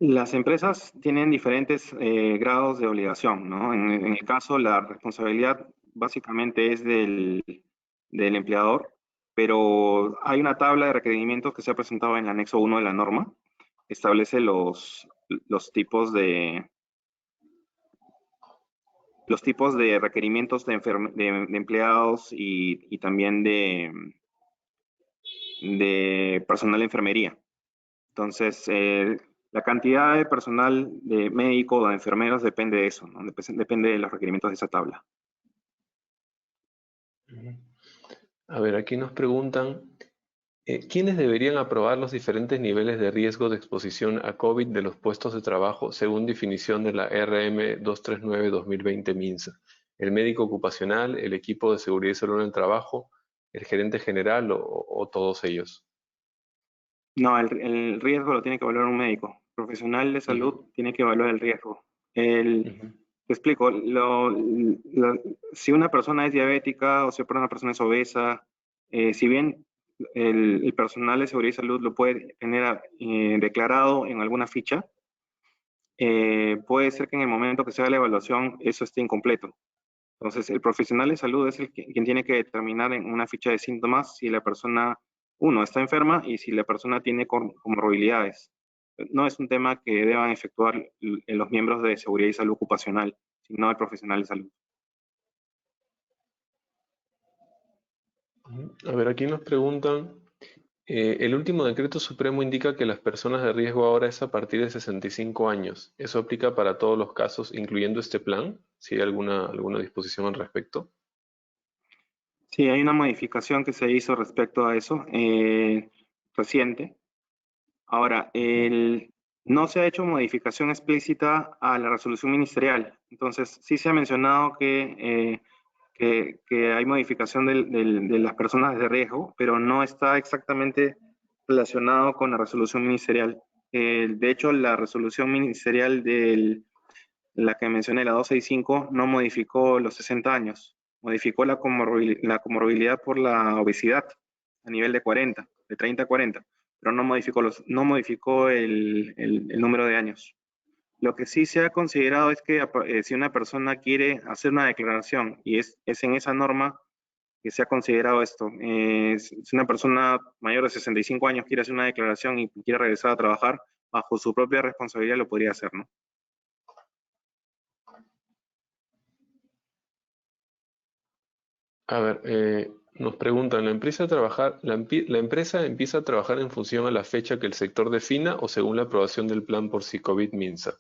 las empresas tienen diferentes grados de obligación, ¿no? En el caso, la responsabilidad básicamente es del empleador, pero hay una tabla de requerimientos que se ha presentado en el anexo 1 de la norma, que establece los tipos de requerimientos de empleados y también de personal de enfermería. Entonces, la cantidad de personal de médico o de enfermeros depende de eso, ¿no? Depende de los requerimientos de esa tabla. A ver, aquí nos preguntan, ¿quiénes deberían aprobar los diferentes niveles de riesgo de exposición a COVID de los puestos de trabajo según definición de la RM 239-2020 MINSA? ¿El médico ocupacional, el equipo de seguridad y salud en el trabajo, el gerente general o todos ellos? No, el riesgo lo tiene que evaluar un médico. Profesional de Ujú, salud tiene que evaluar el riesgo. ujú, Te explico, si una persona es diabética o si una persona es obesa, si bien el personal de seguridad y salud lo puede tener declarado en alguna ficha, puede ser que en el momento que se haga la evaluación eso esté incompleto. Entonces, el profesional de salud es quien tiene que determinar en una ficha de síntomas si la persona, uno, está enferma y si la persona tiene comorbilidades. No es un tema que deban efectuar los miembros de seguridad y salud ocupacional, sino el profesional de salud. ujú. A ver, aquí nos preguntan, el último decreto supremo indica que las personas de riesgo ahora es a partir de 65 años. ¿Eso aplica para todos los casos, incluyendo este plan? ¿Si hay alguna disposición al respecto? Sí, hay una modificación que se hizo respecto a eso, reciente. Ahora, no se ha hecho modificación explícita a la resolución ministerial. Entonces, sí se ha mencionado que hay modificación de las personas de riesgo, pero no está exactamente relacionado con la resolución ministerial. De hecho, la resolución ministerial la que mencioné, la 265, no modificó los 60 años, modificó la comorbilidad por la obesidad a nivel de 40, de 30 a 40, pero no modificó el número de años. Lo que sí se ha considerado es que si una persona quiere hacer una declaración y es en esa norma que se ha considerado esto, si una persona mayor de 65 años quiere hacer una declaración y quiere regresar a trabajar, bajo su propia responsabilidad lo podría hacer, ¿no? A ver, nos preguntan, ¿la empresa empieza a trabajar en función a la fecha que el sector defina o según la aprobación del plan por si COVID-MINSA?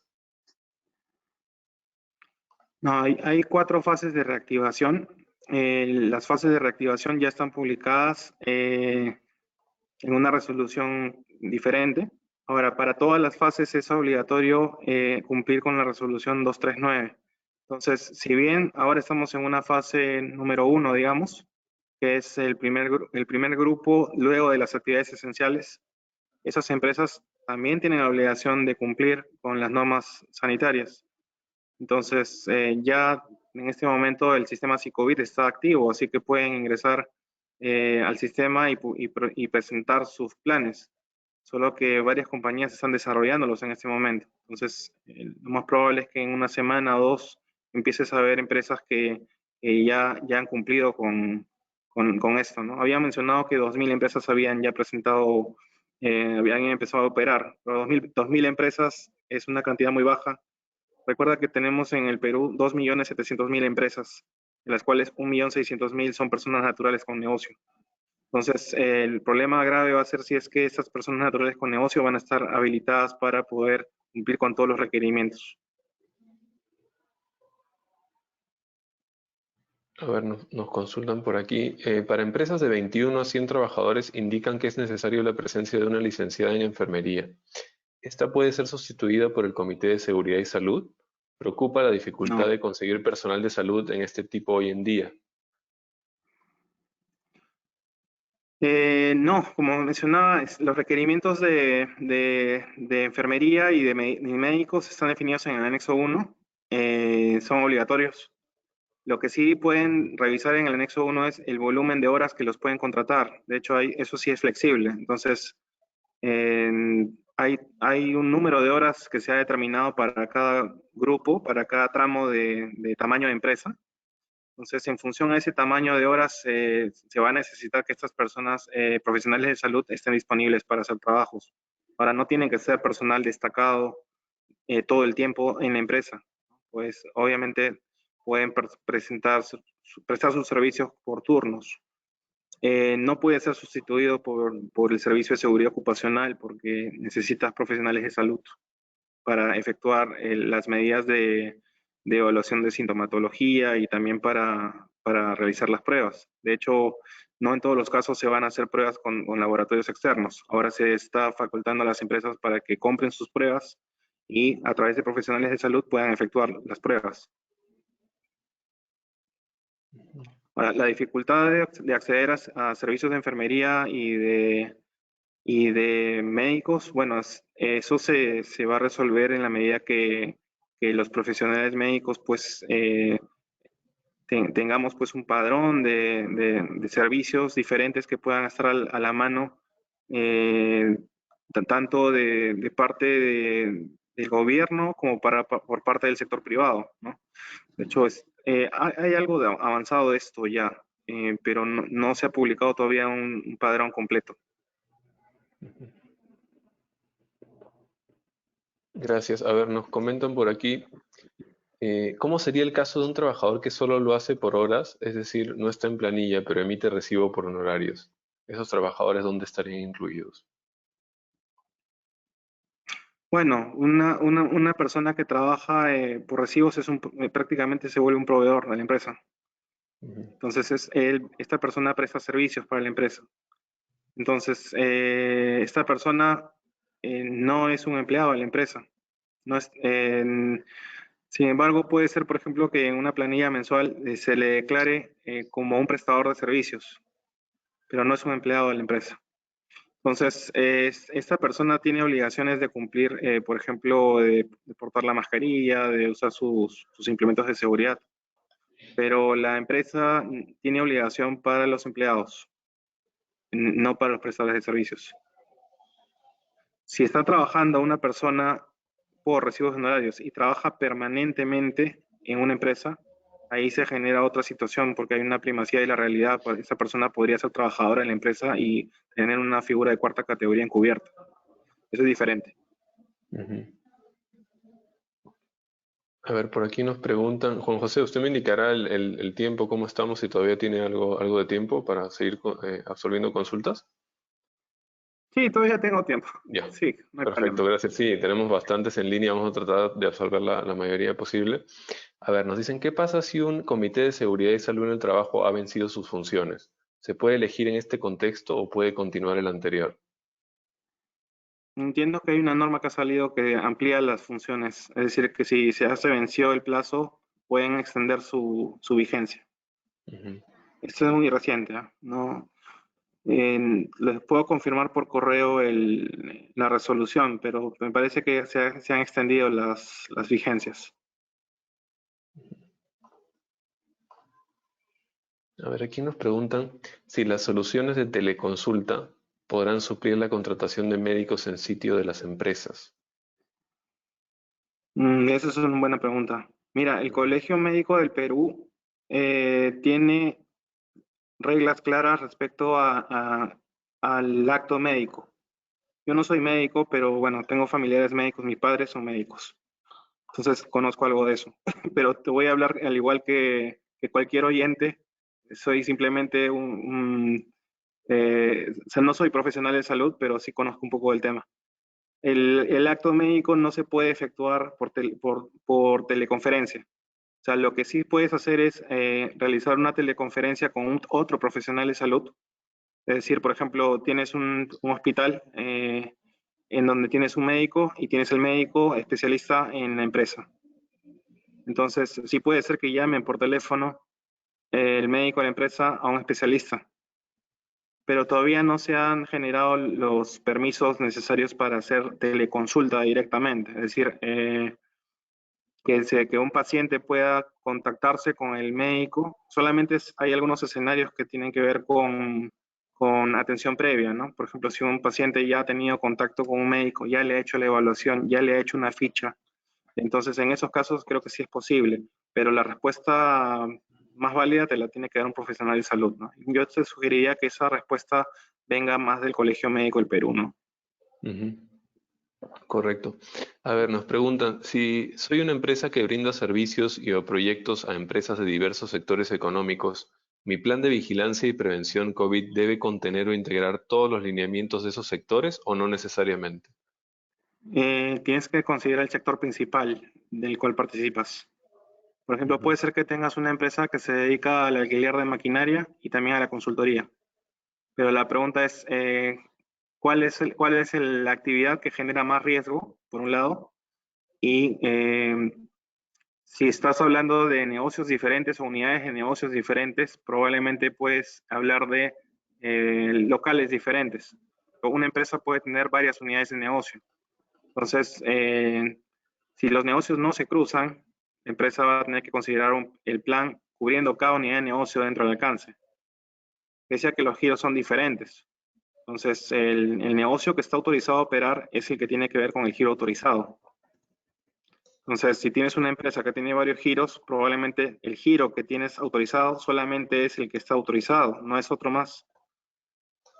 No, hay 4 fases de reactivación. Las fases de reactivación ya están publicadas en una resolución diferente. Ahora, para todas las fases es obligatorio cumplir con la resolución 239. Entonces, si bien ahora estamos en una fase número 1, digamos, que es el primer grupo luego de las actividades esenciales, esas empresas también tienen la obligación de cumplir con las normas sanitarias. Entonces, ya en este momento el sistema Sicovid está activo, así que pueden ingresar al sistema y presentar sus planes. Solo que varias compañías están desarrollándolos en este momento. Entonces, lo más probable es que en una semana o dos empieces a ver empresas que ya han cumplido con esto, ¿no? Había mencionado que 2.000 empresas habían ya presentado, habían empezado a operar, pero 2.000 empresas es una cantidad muy baja. Recuerda que tenemos en el Perú 2.700.000 empresas, de las cuales 1.600.000 son personas naturales con negocio. Entonces, el problema grave va a ser si es que estas personas naturales con negocio van a estar habilitadas para poder cumplir con todos los requerimientos. A ver, nos consultan por aquí. Para empresas de 21 a 100 trabajadores indican que es necesario la presencia de una licenciada en enfermería. ¿Esta puede ser sustituida por el Comité de Seguridad y Salud? Preocupa la dificultad No. de conseguir personal de salud en este tipo hoy en día. No, como mencionaba, los requerimientos de enfermería y de médicos están definidos en el anexo 1, son obligatorios. Lo que sí pueden revisar en el anexo 1 es el volumen de horas que los pueden contratar. De hecho, eso sí es flexible. Entonces, hay un número de horas que se ha determinado para cada grupo, para cada tramo de tamaño de empresa. Entonces, en función a ese tamaño de horas, se va a necesitar que estas personas profesionales de salud estén disponibles para hacer trabajos. Ahora, no tienen que ser personal destacado todo el tiempo en la empresa. Pues, obviamente, pueden prestar sus servicios por turnos. No puede ser sustituido por el servicio de seguridad ocupacional porque necesitas profesionales de salud para efectuar las medidas de evaluación de sintomatología y también para realizar las pruebas. De hecho, no en todos los casos se van a hacer pruebas con laboratorios externos. Ahora se está facultando a las empresas para que compren sus pruebas y a través de profesionales de salud puedan efectuar las pruebas. Ahora, la dificultad de acceder a servicios de enfermería y de médicos, bueno, eso se va a resolver en la medida que los profesionales médicos pues tengamos pues un padrón de servicios diferentes que puedan estar a la mano, eh, tanto de parte del gobierno como por parte del sector privado, ¿no? De hecho, hay algo avanzado de esto ya, pero no se ha publicado todavía un padrón completo. Gracias. A ver, nos comentan por aquí, ¿cómo sería el caso de un trabajador que solo lo hace por horas? Es decir, no está en planilla, pero emite recibo por honorarios. ¿Esos trabajadores dónde estarían incluidos? Bueno, una persona que trabaja por recibos prácticamente se vuelve un proveedor de la empresa. Ujú. Entonces, esta persona presta servicios para la empresa. Entonces, esta persona no es un empleado de la empresa. No es, sin embargo, puede ser, por ejemplo, que en una planilla mensual se le declare como un prestador de servicios, pero no es un empleado de la empresa. Entonces, esta persona tiene obligaciones de cumplir, por ejemplo, de portar la mascarilla, de usar sus implementos de seguridad, pero la empresa tiene obligación para los empleados, no para los prestadores de servicios. Si está trabajando una persona por recibos honorarios y trabaja permanentemente en una empresa, ahí se genera otra situación porque hay una primacía de la realidad. Esa persona podría ser trabajadora en la empresa y tener una figura de cuarta categoría encubierta. Eso es diferente. Ujú. A ver, por aquí nos preguntan, Juan José, ¿usted me indicará el tiempo, cómo estamos, si todavía tiene algo de tiempo para seguir absorbiendo consultas? Sí, todavía tengo tiempo. Ya, Sí, no hay perfecto, problema. gracias. Sí, tenemos bastantes en línea, vamos a tratar de absorber la mayoría posible. A ver, nos dicen, ¿qué pasa si un comité de seguridad y salud en el trabajo ha vencido sus funciones? ¿Se puede elegir en este contexto o puede continuar el anterior? Entiendo que hay una norma que ha salido que amplía las funciones, es decir, que si se venció el plazo, pueden extender su vigencia. Ujú. Esto es muy reciente, ¿ah? No, les puedo confirmar por correo la resolución, pero me parece que se han extendido las vigencias. A ver, aquí nos preguntan si las soluciones de teleconsulta podrán suplir la contratación de médicos en sitio de las empresas. Esa es una buena pregunta. Mira, el Ujú. Colegio Médico del Perú tiene reglas claras respecto al acto médico. Yo no soy médico, pero bueno, tengo familiares médicos, mis padres son médicos, entonces conozco algo de eso. Pero te voy a hablar, al igual que cualquier oyente, soy simplemente o sea, no soy profesional de salud, pero sí conozco un poco del tema. El acto médico no se puede efectuar por teleconferencia. O sea, lo que sí puedes hacer es realizar una teleconferencia con otro profesional de salud. Es decir, por ejemplo, tienes un hospital en donde tienes un médico y tienes el médico especialista en la empresa. Entonces, sí puede ser que llamen por teléfono el médico de la empresa a un especialista, pero todavía no se han generado los permisos necesarios para hacer teleconsulta directamente. Es decir, que un paciente pueda contactarse con el médico. Solamente hay algunos escenarios que tienen que ver con atención previa, ¿no? Por ejemplo, si un paciente ya ha tenido contacto con un médico, ya le ha hecho la evaluación, ya le ha hecho una ficha, entonces en esos casos creo que sí es posible, pero la respuesta más válida te la tiene que dar un profesional de salud, ¿no? Yo te sugeriría que esa respuesta venga más del Colegio Médico del Perú, ¿no? Ujú. Correcto. A ver, nos preguntan, si soy una empresa que brinda servicios y o proyectos a empresas de diversos sectores económicos, ¿mi plan de vigilancia y prevención COVID debe contener o integrar todos los lineamientos de esos sectores o no necesariamente? Tienes que considerar el sector principal del cual participas. Por ejemplo, Ujú. puede ser que tengas una empresa que se dedica al alquiler de maquinaria y también a la consultoría. Pero la pregunta es, cuál es la actividad que genera más riesgo, por un lado? Y si estás hablando de negocios diferentes o unidades de negocios diferentes, probablemente puedes hablar de locales diferentes. Una empresa puede tener varias unidades de negocio. Entonces, si los negocios no se cruzan, la empresa va a tener que considerar el plan cubriendo cada unidad de negocio dentro del alcance. Pese a que los giros son diferentes. Entonces, el negocio que está autorizado a operar es el que tiene que ver con el giro autorizado. Entonces, si tienes una empresa que tiene varios giros, probablemente el giro que tienes autorizado solamente es el que está autorizado, no es otro más.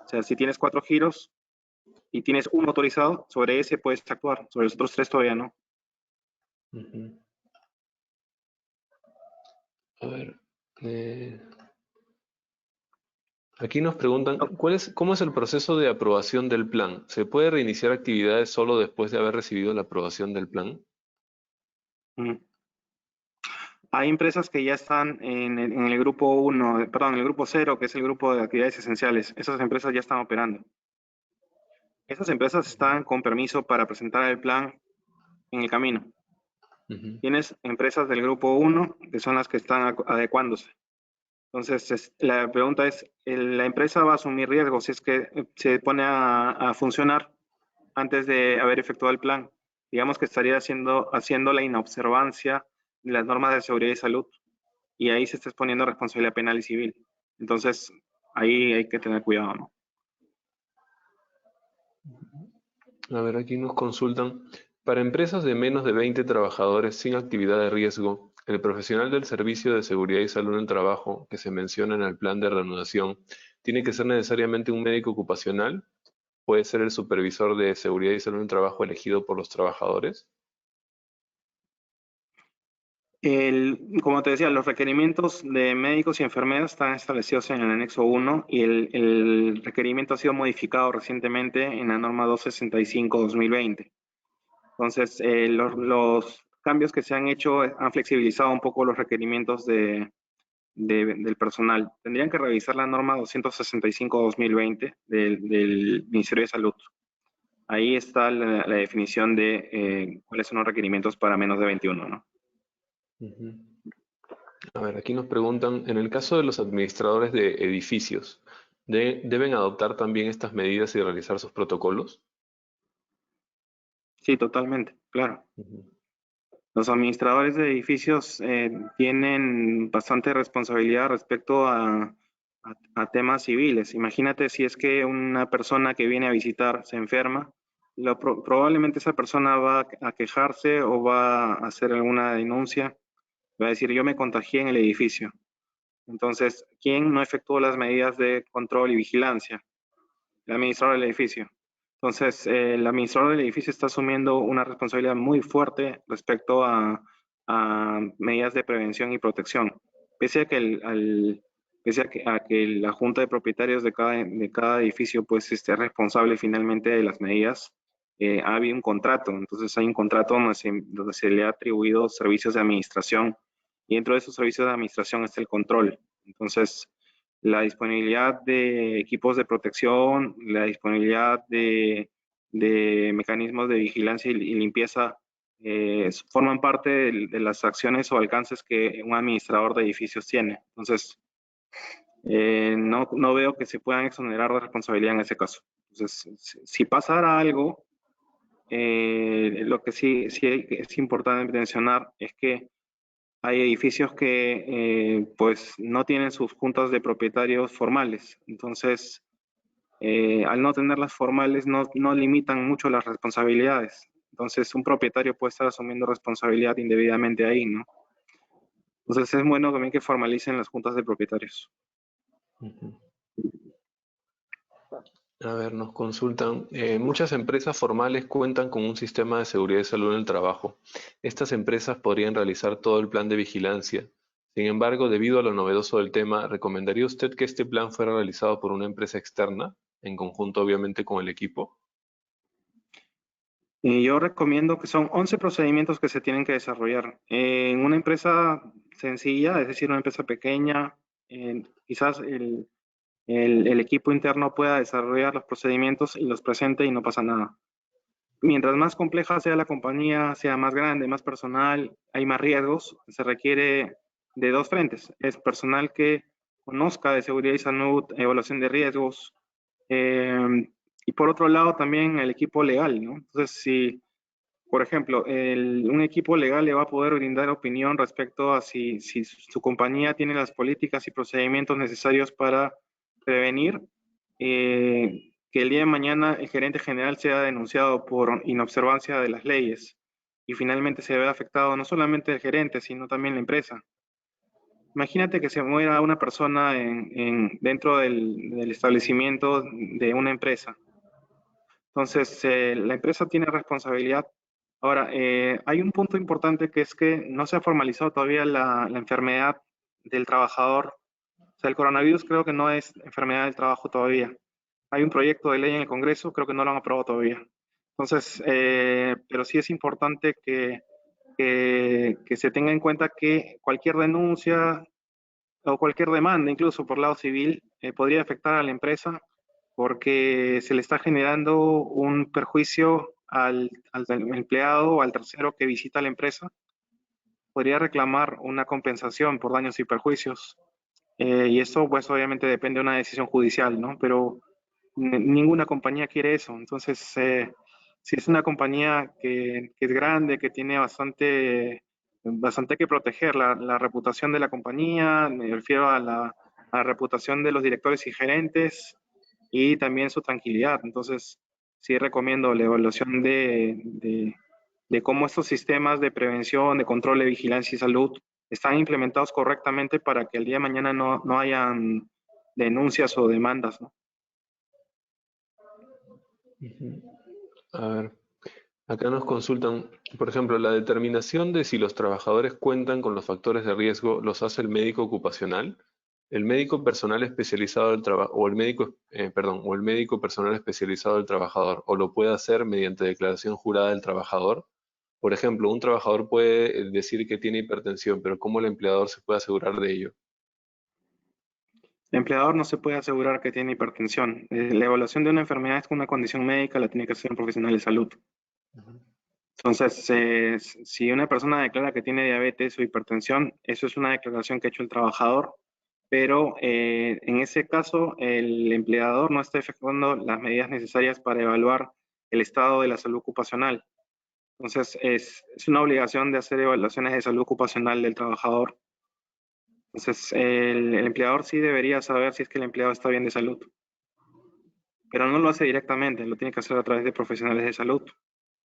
O sea, si tienes 4 giros y tienes uno autorizado, sobre ese puedes actuar, sobre los otros 3 todavía no. Ujú. A ver, eh, aquí nos preguntan, ¿cómo es el proceso de aprobación del plan? ¿Se puede reiniciar actividades solo después de haber recibido la aprobación del plan? Mm. Hay empresas que ya están en el grupo 1, perdón, en el grupo 0, que es el grupo de actividades esenciales. Esas empresas ya están operando. Esas empresas están con permiso para presentar el plan en el camino. Ujú. Tienes empresas del grupo 1, que son las que están adecuándose. Entonces, la pregunta es, ¿la empresa va a asumir riesgos si es que se pone a funcionar antes de haber efectuado el plan? Digamos que estaría haciendo la inobservancia de las normas de seguridad y salud y ahí se está exponiendo responsabilidad penal y civil. Entonces, ahí hay que tener cuidado, ¿no? A ver, aquí nos consultan. Para empresas de menos de 20 trabajadores sin actividad de riesgo, el profesional del Servicio de Seguridad y Salud en el Trabajo que se menciona en el plan de reanudación, ¿tiene que ser necesariamente un médico ocupacional puede ser el supervisor de seguridad y salud en el trabajo elegido por los trabajadores? Como te decía, los requerimientos de médicos y enfermeras están establecidos en el anexo 1 y el requerimiento ha sido modificado recientemente en la norma 265/2020. Entonces, los cambios que se han hecho han flexibilizado un poco los requerimientos del personal. Tendrían que revisar la norma 265/2020 del Ministerio de Salud. Ahí está la definición de cuáles son los requerimientos para menos de 21, ¿no? Ujú. A ver, aquí nos preguntan, en el caso de los administradores de edificios, ¿deben adoptar también estas medidas y realizar sus protocolos? Sí, totalmente, claro. Ujú. Los administradores de edificios tienen bastante responsabilidad respecto a temas civiles. Imagínate si es que una persona que viene a visitar se enferma, probablemente esa persona va a quejarse o va a hacer alguna denuncia, va a decir yo me contagié en el edificio. Entonces, ¿quién no efectuó las medidas de control y vigilancia? El administrador del edificio. Entonces, el administrador del edificio está asumiendo una responsabilidad muy fuerte respecto a medidas de prevención y protección. Pese a que, a que la junta de propietarios de cada edificio pues, esté responsable finalmente de las medidas, ha habido un contrato. Entonces, hay un contrato donde se le ha atribuido servicios de administración y dentro de esos servicios de administración está el control. Entonces, la disponibilidad de equipos de protección, la disponibilidad de mecanismos de vigilancia y limpieza forman parte de las acciones o alcances que un administrador de edificios tiene. Entonces, no veo que se puedan exonerar de responsabilidad en ese caso. Entonces, si pasara algo, lo que sí es importante mencionar es que hay edificios que pues no tienen sus juntas de propietarios formales. Entonces, al no tenerlas formales, no limitan mucho las responsabilidades. Entonces, un propietario puede estar asumiendo responsabilidad indebidamente ahí, ¿no? Entonces, es bueno también que formalicen las juntas de propietarios. Ujú. A ver, nos consultan. Muchas empresas formales cuentan con un sistema de seguridad y salud en el trabajo. Estas empresas podrían realizar todo el plan de vigilancia. Sin embargo, debido a lo novedoso del tema, ¿recomendaría usted que este plan fuera realizado por una empresa externa, en conjunto obviamente con el equipo? Y yo recomiendo que son 11 procedimientos que se tienen que desarrollar. En una empresa sencilla, es decir, una empresa pequeña, quizás el equipo interno pueda desarrollar los procedimientos y los presente y no pasa nada. Mientras más compleja sea la compañía, sea más grande, más personal, hay más riesgos, se requiere de dos frentes. Es personal que conozca de seguridad y salud, evaluación de riesgos, y por otro lado también el equipo legal, ¿no? Entonces, si, por ejemplo, un equipo legal le va a poder brindar opinión respecto a si su compañía tiene las políticas y procedimientos necesarios para prevenir que el día de mañana el gerente general sea denunciado por inobservancia de las leyes y finalmente se ve afectado no solamente el gerente, sino también la empresa. Imagínate que se muera una persona dentro del establecimiento de una empresa. Entonces, la empresa tiene responsabilidad. Ahora, hay un punto importante que es que no se ha formalizado todavía la enfermedad del trabajador. O sea, el coronavirus creo que no es enfermedad del trabajo todavía. Hay un proyecto de ley en el Congreso, creo que no lo han aprobado todavía. Entonces, pero sí es importante que se tenga en cuenta que cualquier denuncia o cualquier demanda, incluso por lado civil, podría afectar a la empresa porque se le está generando un perjuicio al empleado o al tercero que visita la empresa. Podría reclamar una compensación por daños y perjuicios. Y esto, pues, obviamente depende de una decisión judicial, ¿no? Pero ninguna compañía quiere eso. Entonces, si es una compañía que es grande, que tiene bastante que proteger la reputación de la compañía, me refiero a la reputación de los directores y gerentes y también su tranquilidad. Entonces, sí recomiendo la evaluación de cómo estos sistemas de prevención, de control de vigilancia y salud están implementados correctamente para que el día de mañana no hayan denuncias o demandas, ¿no? Ujú. A ver, acá nos consultan, por ejemplo, la determinación de si los trabajadores cuentan con los factores de riesgo los hace el médico ocupacional, el médico personal especializado del trabajo, o el médico, perdón, o el médico personal especializado del trabajador, o lo puede hacer mediante declaración jurada del trabajador. Por ejemplo, un trabajador puede decir que tiene hipertensión, pero ¿cómo el empleador se puede asegurar de ello? El empleador no se puede asegurar que tiene hipertensión. La evaluación de una enfermedad es una condición médica, la tiene que hacer un profesional de salud. Ujú. Entonces, si una persona declara que tiene diabetes o hipertensión, eso es una declaración que ha hecho el trabajador, pero en ese caso el empleador no está efectuando las medidas necesarias para evaluar el estado de la salud ocupacional. Entonces, es una obligación de hacer evaluaciones de salud ocupacional del trabajador. Entonces, el empleador sí debería saber si es que el empleado está bien de salud, pero no lo hace directamente, lo tiene que hacer a través de profesionales de salud.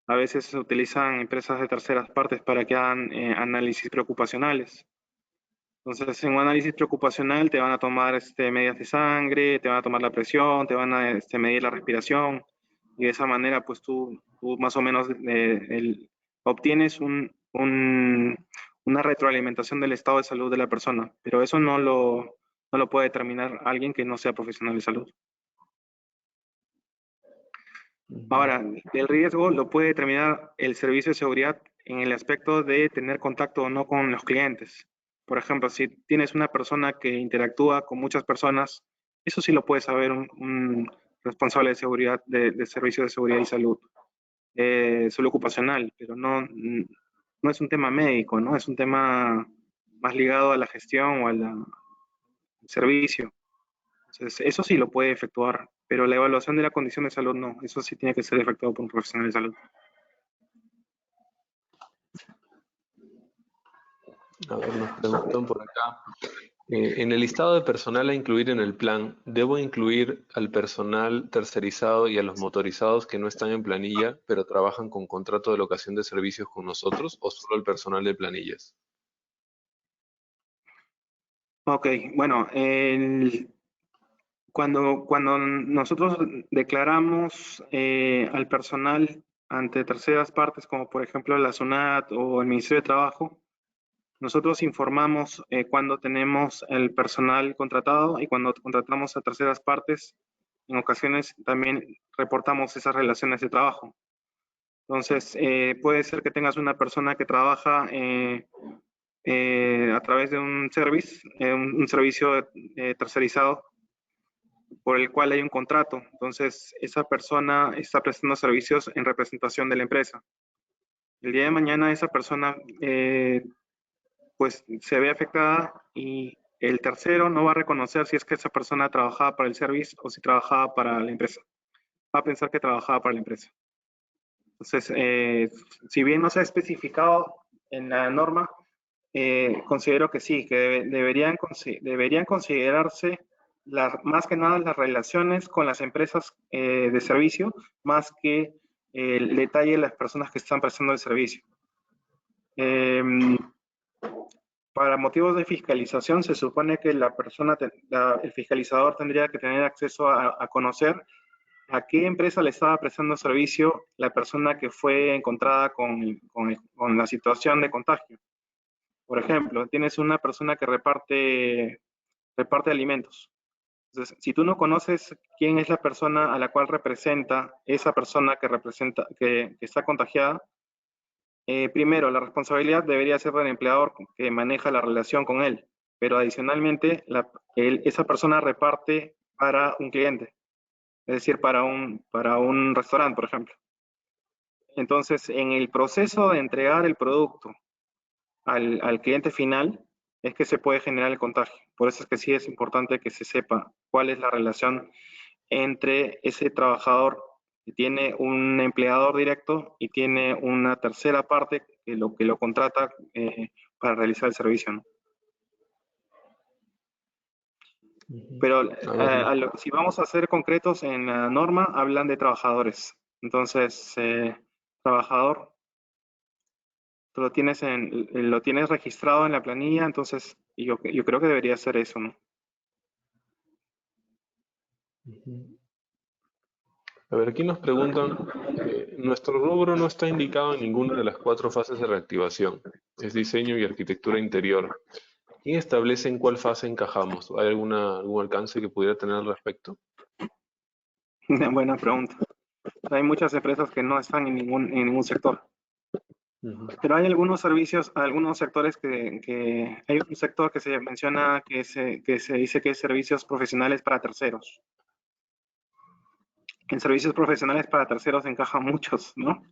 A veces se utilizan empresas de terceras partes para que hagan análisis preocupacionales. Entonces, en un análisis preocupacional te van a tomar medidas de sangre, te van a tomar la presión, te van a medir la respiración y de esa manera pues tú más o menos obtienes una retroalimentación del estado de salud de la persona, pero eso no lo puede determinar alguien que no sea profesional de salud. Ujú. Ahora, el riesgo lo puede determinar el servicio de seguridad en el aspecto de tener contacto o no con los clientes. Por ejemplo, si tienes una persona que interactúa con muchas personas, eso sí lo puede saber un responsable de seguridad, de servicio de seguridad y salud, salud ocupacional, pero no es un tema médico, ¿no? Es un tema más ligado a la gestión o al servicio. Entonces, eso sí lo puede efectuar, pero la evaluación de la condición de salud no, eso sí tiene que ser efectuado por un profesional de salud. A ver, nos preguntan por acá. En el listado de personal a incluir en el plan, ¿debo incluir al personal tercerizado y a los motorizados que no están en planilla, pero trabajan con contrato de locación de servicios con nosotros, o solo el personal de planillas? Ok, bueno, cuando nosotros declaramos al personal ante terceras partes, como por ejemplo la SUNAT o el Ministerio de Trabajo, nosotros informamos cuando tenemos el personal contratado y cuando contratamos a terceras partes, en ocasiones también reportamos esas relaciones de trabajo. Entonces, puede ser que tengas una persona que trabaja a través de un servicio tercerizado por el cual hay un contrato. Entonces, esa persona está prestando servicios en representación de la empresa. El día de mañana esa persona pues se ve afectada y el tercero no va a reconocer si es que esa persona trabajaba para el servicio o si trabajaba para la empresa. Va a pensar que trabajaba para la empresa. Entonces, si bien no se ha especificado en la norma, considero que sí, que deberían considerarse más que nada las relaciones con las empresas de servicio, más que el detalle de las personas que están prestando el servicio. Eh, para motivos de fiscalización, se supone que el fiscalizador tendría que tener acceso a conocer a qué empresa le estaba prestando servicio la persona que fue encontrada con la situación de contagio. Por ejemplo, tienes una persona que reparte alimentos. Entonces, si tú no conoces quién es la persona a la cual representa esa persona que está contagiada, primero, la responsabilidad debería ser del empleador que maneja la relación con él, pero adicionalmente, esa persona reparte para un cliente, es decir, para un restaurante, por ejemplo. Entonces, en el proceso de entregar el producto al cliente final, es que se puede generar el contagio. Por eso es que sí es importante que se sepa cuál es la relación entre ese trabajador que tiene un empleador directo y tiene una tercera parte que lo contrata para realizar el servicio, ¿no? Ujú. Pero A ver, si vamos a ser concretos en la norma, hablan de trabajadores. Entonces, trabajador, tú lo tienes registrado en la planilla, entonces yo creo que debería ser eso, ¿no? ujú. A ver, aquí nos preguntan, nuestro rubro no está indicado en ninguna de las 4 fases de reactivación. Es diseño y arquitectura interior. ¿Quién establece en cuál fase encajamos? ¿Hay algún alcance que pudiera tener al respecto? Una buena pregunta. Hay muchas empresas que no están en ningún sector. Ujú. Pero hay algunos servicios, algunos sectores hay un sector que se menciona que se dice que es servicios profesionales para terceros. En servicios profesionales para terceros encajan muchos, ¿no?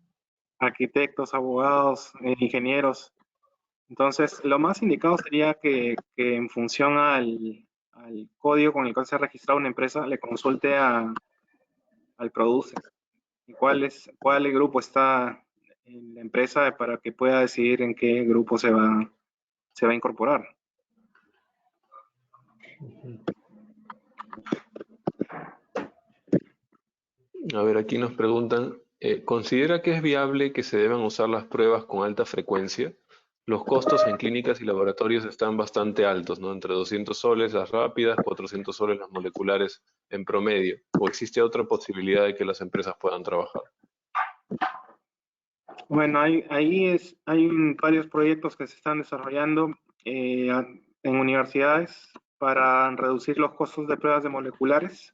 Arquitectos, abogados, ingenieros. Entonces, lo más indicado sería que en función al código con el cual se ha registrado una empresa, le consulte al producer y cuál grupo está en la empresa para que pueda decidir en qué grupo se va a incorporar. A ver, aquí nos preguntan, ¿considera que es viable que se deban usar las pruebas con alta frecuencia? Los costos en clínicas y laboratorios están bastante altos, ¿no? Entre 200 soles las rápidas, 400 soles las moleculares en promedio. ¿O existe otra posibilidad de que las empresas puedan trabajar? Bueno, hay varios proyectos que se están desarrollando en universidades para reducir los costos de pruebas de moleculares.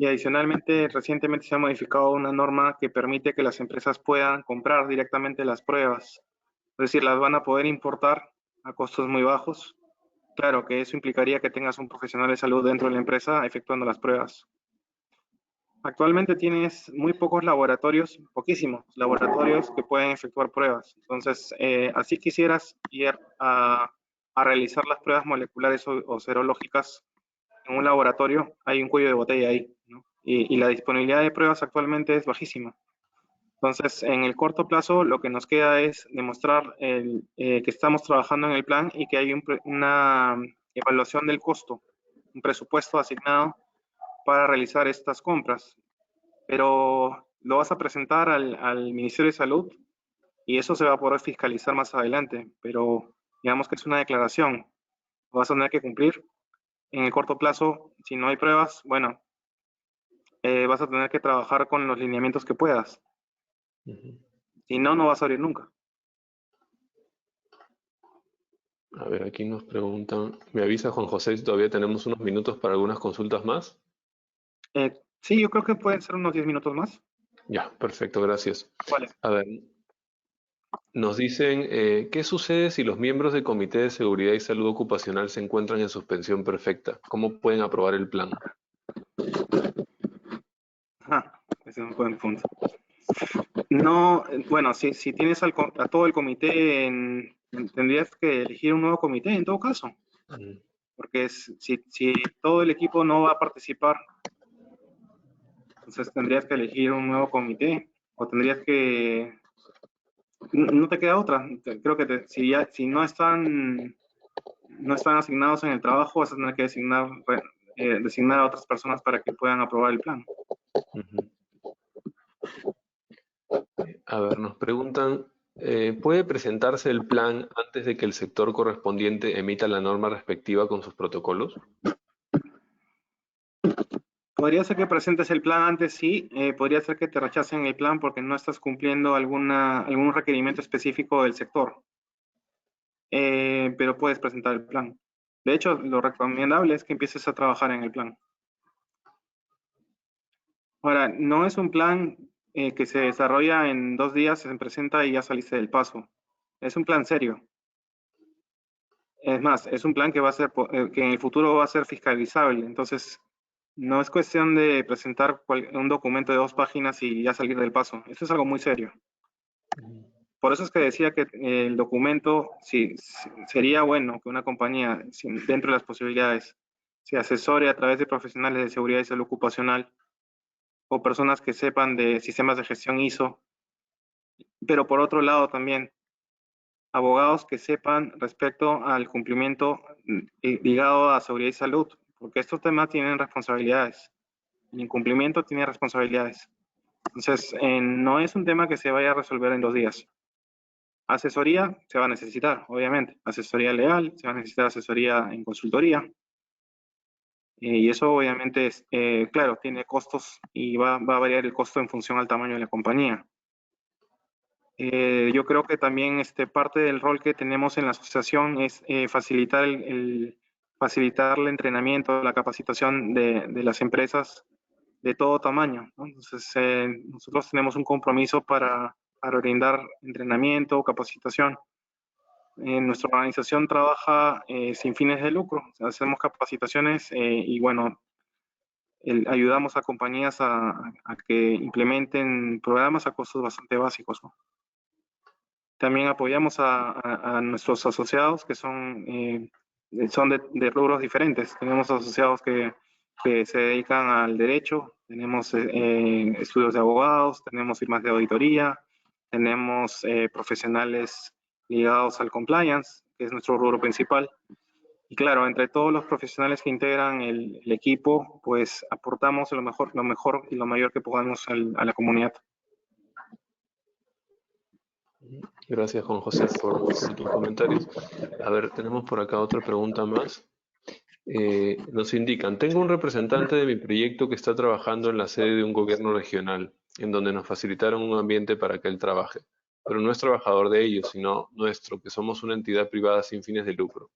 Y adicionalmente, recientemente se ha modificado una norma que permite que las empresas puedan comprar directamente las pruebas. Es decir, las van a poder importar a costos muy bajos. Claro que eso implicaría que tengas un profesional de salud dentro de la empresa efectuando las pruebas. Actualmente tienes muy pocos laboratorios, poquísimos laboratorios que pueden efectuar pruebas. Entonces, así quisieras ir a realizar las pruebas moleculares o serológicas en un laboratorio, hay un cuello de botella ahí, ¿no? Y la disponibilidad de pruebas actualmente es bajísima. Entonces, en el corto plazo, lo que nos queda es demostrar que estamos trabajando en el plan y que hay una evaluación del costo, un presupuesto asignado para realizar estas compras. Pero lo vas a presentar al Ministerio de Salud y eso se va a poder fiscalizar más adelante. Pero digamos que es una declaración, lo vas a tener que cumplir. En el corto plazo, si no hay pruebas, bueno, vas a tener que trabajar con los lineamientos que puedas. Ujú. Si no, no vas a abrir nunca. A ver, aquí nos preguntan, me avisa Juan José si todavía tenemos unos minutos para algunas consultas más. Sí, yo creo que pueden ser unos 10 minutos más. Ya, perfecto, gracias. Vale. A ver, nos dicen, ¿qué sucede si los miembros del Comité de Seguridad y Salud Ocupacional se encuentran en suspensión perfecta? ¿Cómo pueden aprobar el plan? Ajá, ese es un buen punto. No, bueno, si tienes a todo el comité, tendrías que elegir un nuevo comité en todo caso, Mm. porque si todo el equipo no va a participar, entonces tendrías que elegir un nuevo comité o tendrías que, no te queda otra. Creo que si no están asignados en el trabajo, vas a tener que designar a otras personas para que puedan aprobar el plan. Ujú. A ver, nos preguntan, ¿puede presentarse el plan antes de que el sector correspondiente emita la norma respectiva con sus protocolos? Podría ser que presentes el plan antes, sí. Podría ser que te rechacen el plan porque no estás cumpliendo algún requerimiento específico del sector. Pero puedes presentar el plan. De hecho, lo recomendable es que empieces a trabajar en el plan. Ahora, no es un plan que se desarrolla en 2 días, se presenta y ya saliste del paso. Es un plan serio. Es más, es un plan que que en el futuro va a ser fiscalizable. Entonces, no es cuestión de presentar un documento de 2 páginas y ya salir del paso. Eso es algo muy serio. Por eso es que decía que el documento, sí, sería bueno que una compañía, dentro de las posibilidades, se asesore a través de profesionales de seguridad y salud ocupacional o personas que sepan de sistemas de gestión ISO, pero por otro lado también abogados que sepan respecto al cumplimiento ligado a seguridad y salud, porque estos temas tienen responsabilidades. El incumplimiento tiene responsabilidades. Entonces, no es un tema que se vaya a resolver en 2 días. Asesoría se va a necesitar, obviamente. Asesoría legal, se va a necesitar asesoría en consultoría. Y eso obviamente es, claro, tiene costos y va a variar el costo en función al tamaño de la compañía. Yo creo que también parte del rol que tenemos en la asociación es facilitar facilitar el entrenamiento, la capacitación de las empresas de todo tamaño, ¿no? Entonces, nosotros tenemos un compromiso para brindar entrenamiento, capacitación. Nuestra organización trabaja sin fines de lucro, o sea, hacemos capacitaciones y bueno, ayudamos a compañías a que implementen programas a costos bastante básicos, ¿no? También apoyamos a nuestros asociados que son de rubros diferentes. Tenemos asociados que se dedican al derecho, tenemos estudios de abogados, tenemos firmas de auditoría, tenemos profesionales ligados al compliance, que es nuestro rubro principal. Y claro, entre todos los profesionales que integran el equipo, pues aportamos lo mejor y lo mayor que podamos a la comunidad. Gracias, Juan José, por tus comentarios. A ver, tenemos por acá otra pregunta más. Nos indican, tengo un representante de mi proyecto que está trabajando en la sede de un gobierno regional, en donde nos facilitaron un ambiente para que él trabaje, pero no es trabajador de ellos, sino nuestro, que somos una entidad privada sin fines de lucro.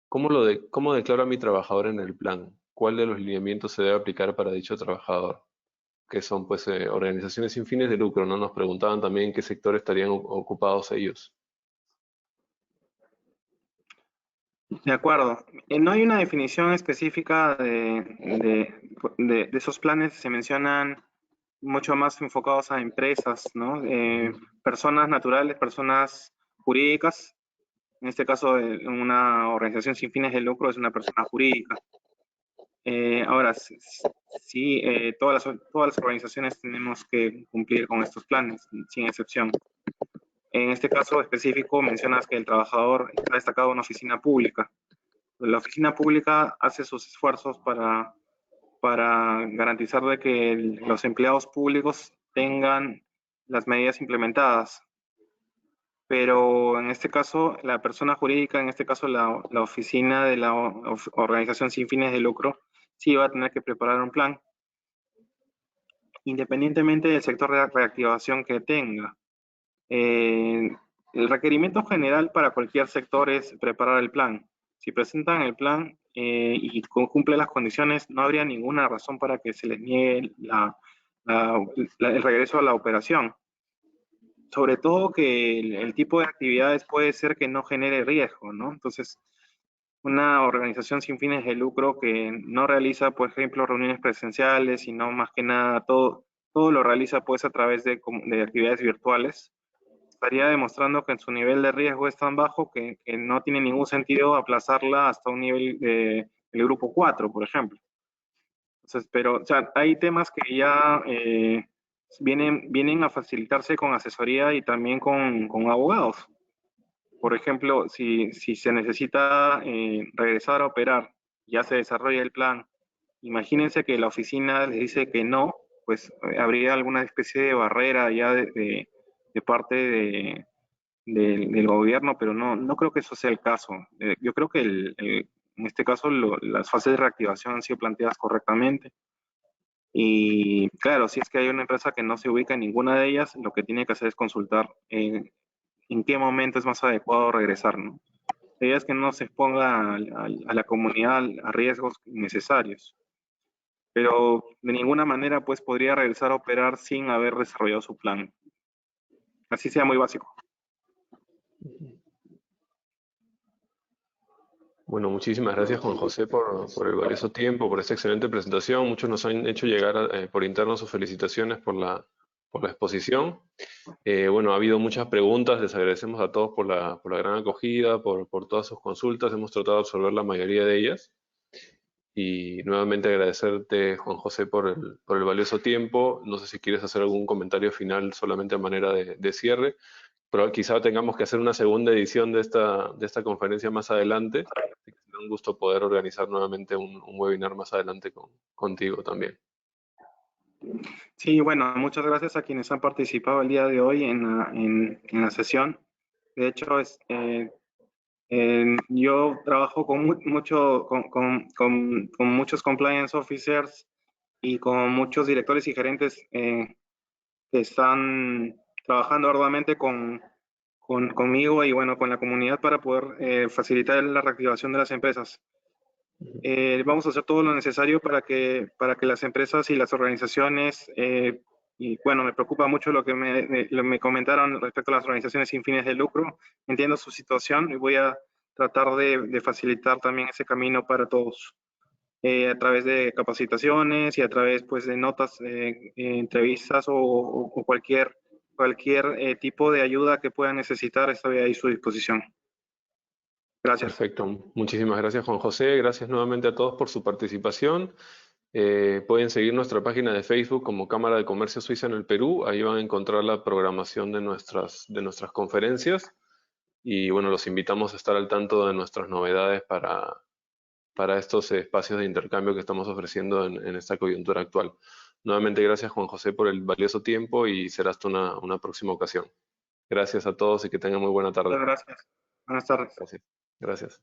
¿Cómo declaro a mi trabajador en el plan? ¿Cuál de los lineamientos se debe aplicar para dicho trabajador? Que son pues organizaciones sin fines de lucro, ¿no? Nos preguntaban también en qué sector estarían ocupados ellos. De acuerdo. No hay una definición específica de esos planes. Se mencionan mucho más enfocados a empresas, ¿no? Personas naturales, personas jurídicas. En este caso, una organización sin fines de lucro es una persona jurídica. Ahora, sí, todas las organizaciones tenemos que cumplir con estos planes, sin excepción. En este caso específico, mencionas que el trabajador está destacado en una oficina pública. La oficina pública hace sus esfuerzos para garantizar de que los empleados públicos tengan las medidas implementadas. Pero en este caso, la persona jurídica, en este caso la oficina de la organización sin fines de lucro, sí va a tener que preparar un plan, independientemente del sector de reactivación que tenga. El requerimiento general para cualquier sector es preparar el plan. Si presentan el plan y cumple las condiciones, no habría ninguna razón para que se les niegue el regreso a la operación. Sobre todo que el tipo de actividades puede ser que no genere riesgo, ¿no? Entonces, una organización sin fines de lucro que no realiza, por ejemplo, reuniones presenciales, sino más que nada todo lo realiza pues a través de actividades virtuales, estaría demostrando que su nivel de riesgo es tan bajo que no tiene ningún sentido aplazarla hasta un nivel del grupo 4, por ejemplo. Entonces, pero o sea, hay temas que ya vienen a facilitarse con asesoría y también con abogados. Por ejemplo, si se necesita regresar a operar, ya se desarrolla el plan, imagínense que la oficina les dice que no, pues habría alguna especie de barrera ya de parte del gobierno, pero no creo que eso sea el caso. Yo creo que en este caso las fases de reactivación han sido planteadas correctamente. Y claro, si es que hay una empresa que no se ubica en ninguna de ellas, lo que tiene que hacer es consultar en qué momento es más adecuado regresar, ¿no? La idea es que no se exponga a la comunidad a riesgos innecesarios, pero de ninguna manera pues podría regresar a operar sin haber desarrollado su plan. Así sea muy básico. Bueno, muchísimas gracias Juan José por el valioso tiempo, por esta excelente presentación. Muchos nos han hecho llegar por interno sus felicitaciones por la exposición. Bueno, ha habido muchas preguntas, les agradecemos a todos por la gran acogida, por todas sus consultas, hemos tratado de absorber la mayoría de ellas. Y nuevamente agradecerte, Juan José, por el valioso tiempo. No sé si quieres hacer algún comentario final solamente a manera de cierre, pero quizá tengamos que hacer una segunda edición de esta conferencia más adelante. Así que será un gusto poder organizar nuevamente un webinar más adelante contigo también. Sí, bueno, muchas gracias a quienes han participado el día de hoy en la sesión. De hecho, Yo trabajo con muchos compliance officers y con muchos directores y gerentes que están trabajando arduamente conmigo y bueno, con la comunidad para poder facilitar la reactivación de las empresas. Vamos a hacer todo lo necesario para que las empresas y las organizaciones, y bueno, me preocupa mucho lo que me comentaron respecto a las organizaciones sin fines de lucro. Entiendo su situación y voy a tratar de facilitar también ese camino para todos. A través de capacitaciones y a través pues, de notas, entrevistas o cualquier tipo de ayuda que puedan necesitar, estoy ahí a su disposición. Gracias. Perfecto. Muchísimas gracias, Juan José. Gracias nuevamente a todos por su participación. Pueden seguir nuestra página de Facebook como Cámara de Comercio Suiza en el Perú. Ahí van a encontrar la programación de nuestras conferencias. Y bueno, los invitamos a estar al tanto de nuestras novedades para estos espacios de intercambio que estamos ofreciendo en esta coyuntura actual. Nuevamente, gracias, Juan José, por el valioso tiempo y será hasta una próxima ocasión. Gracias a todos y que tengan muy buena tarde. Muchas gracias. Buenas tardes. Gracias. Gracias.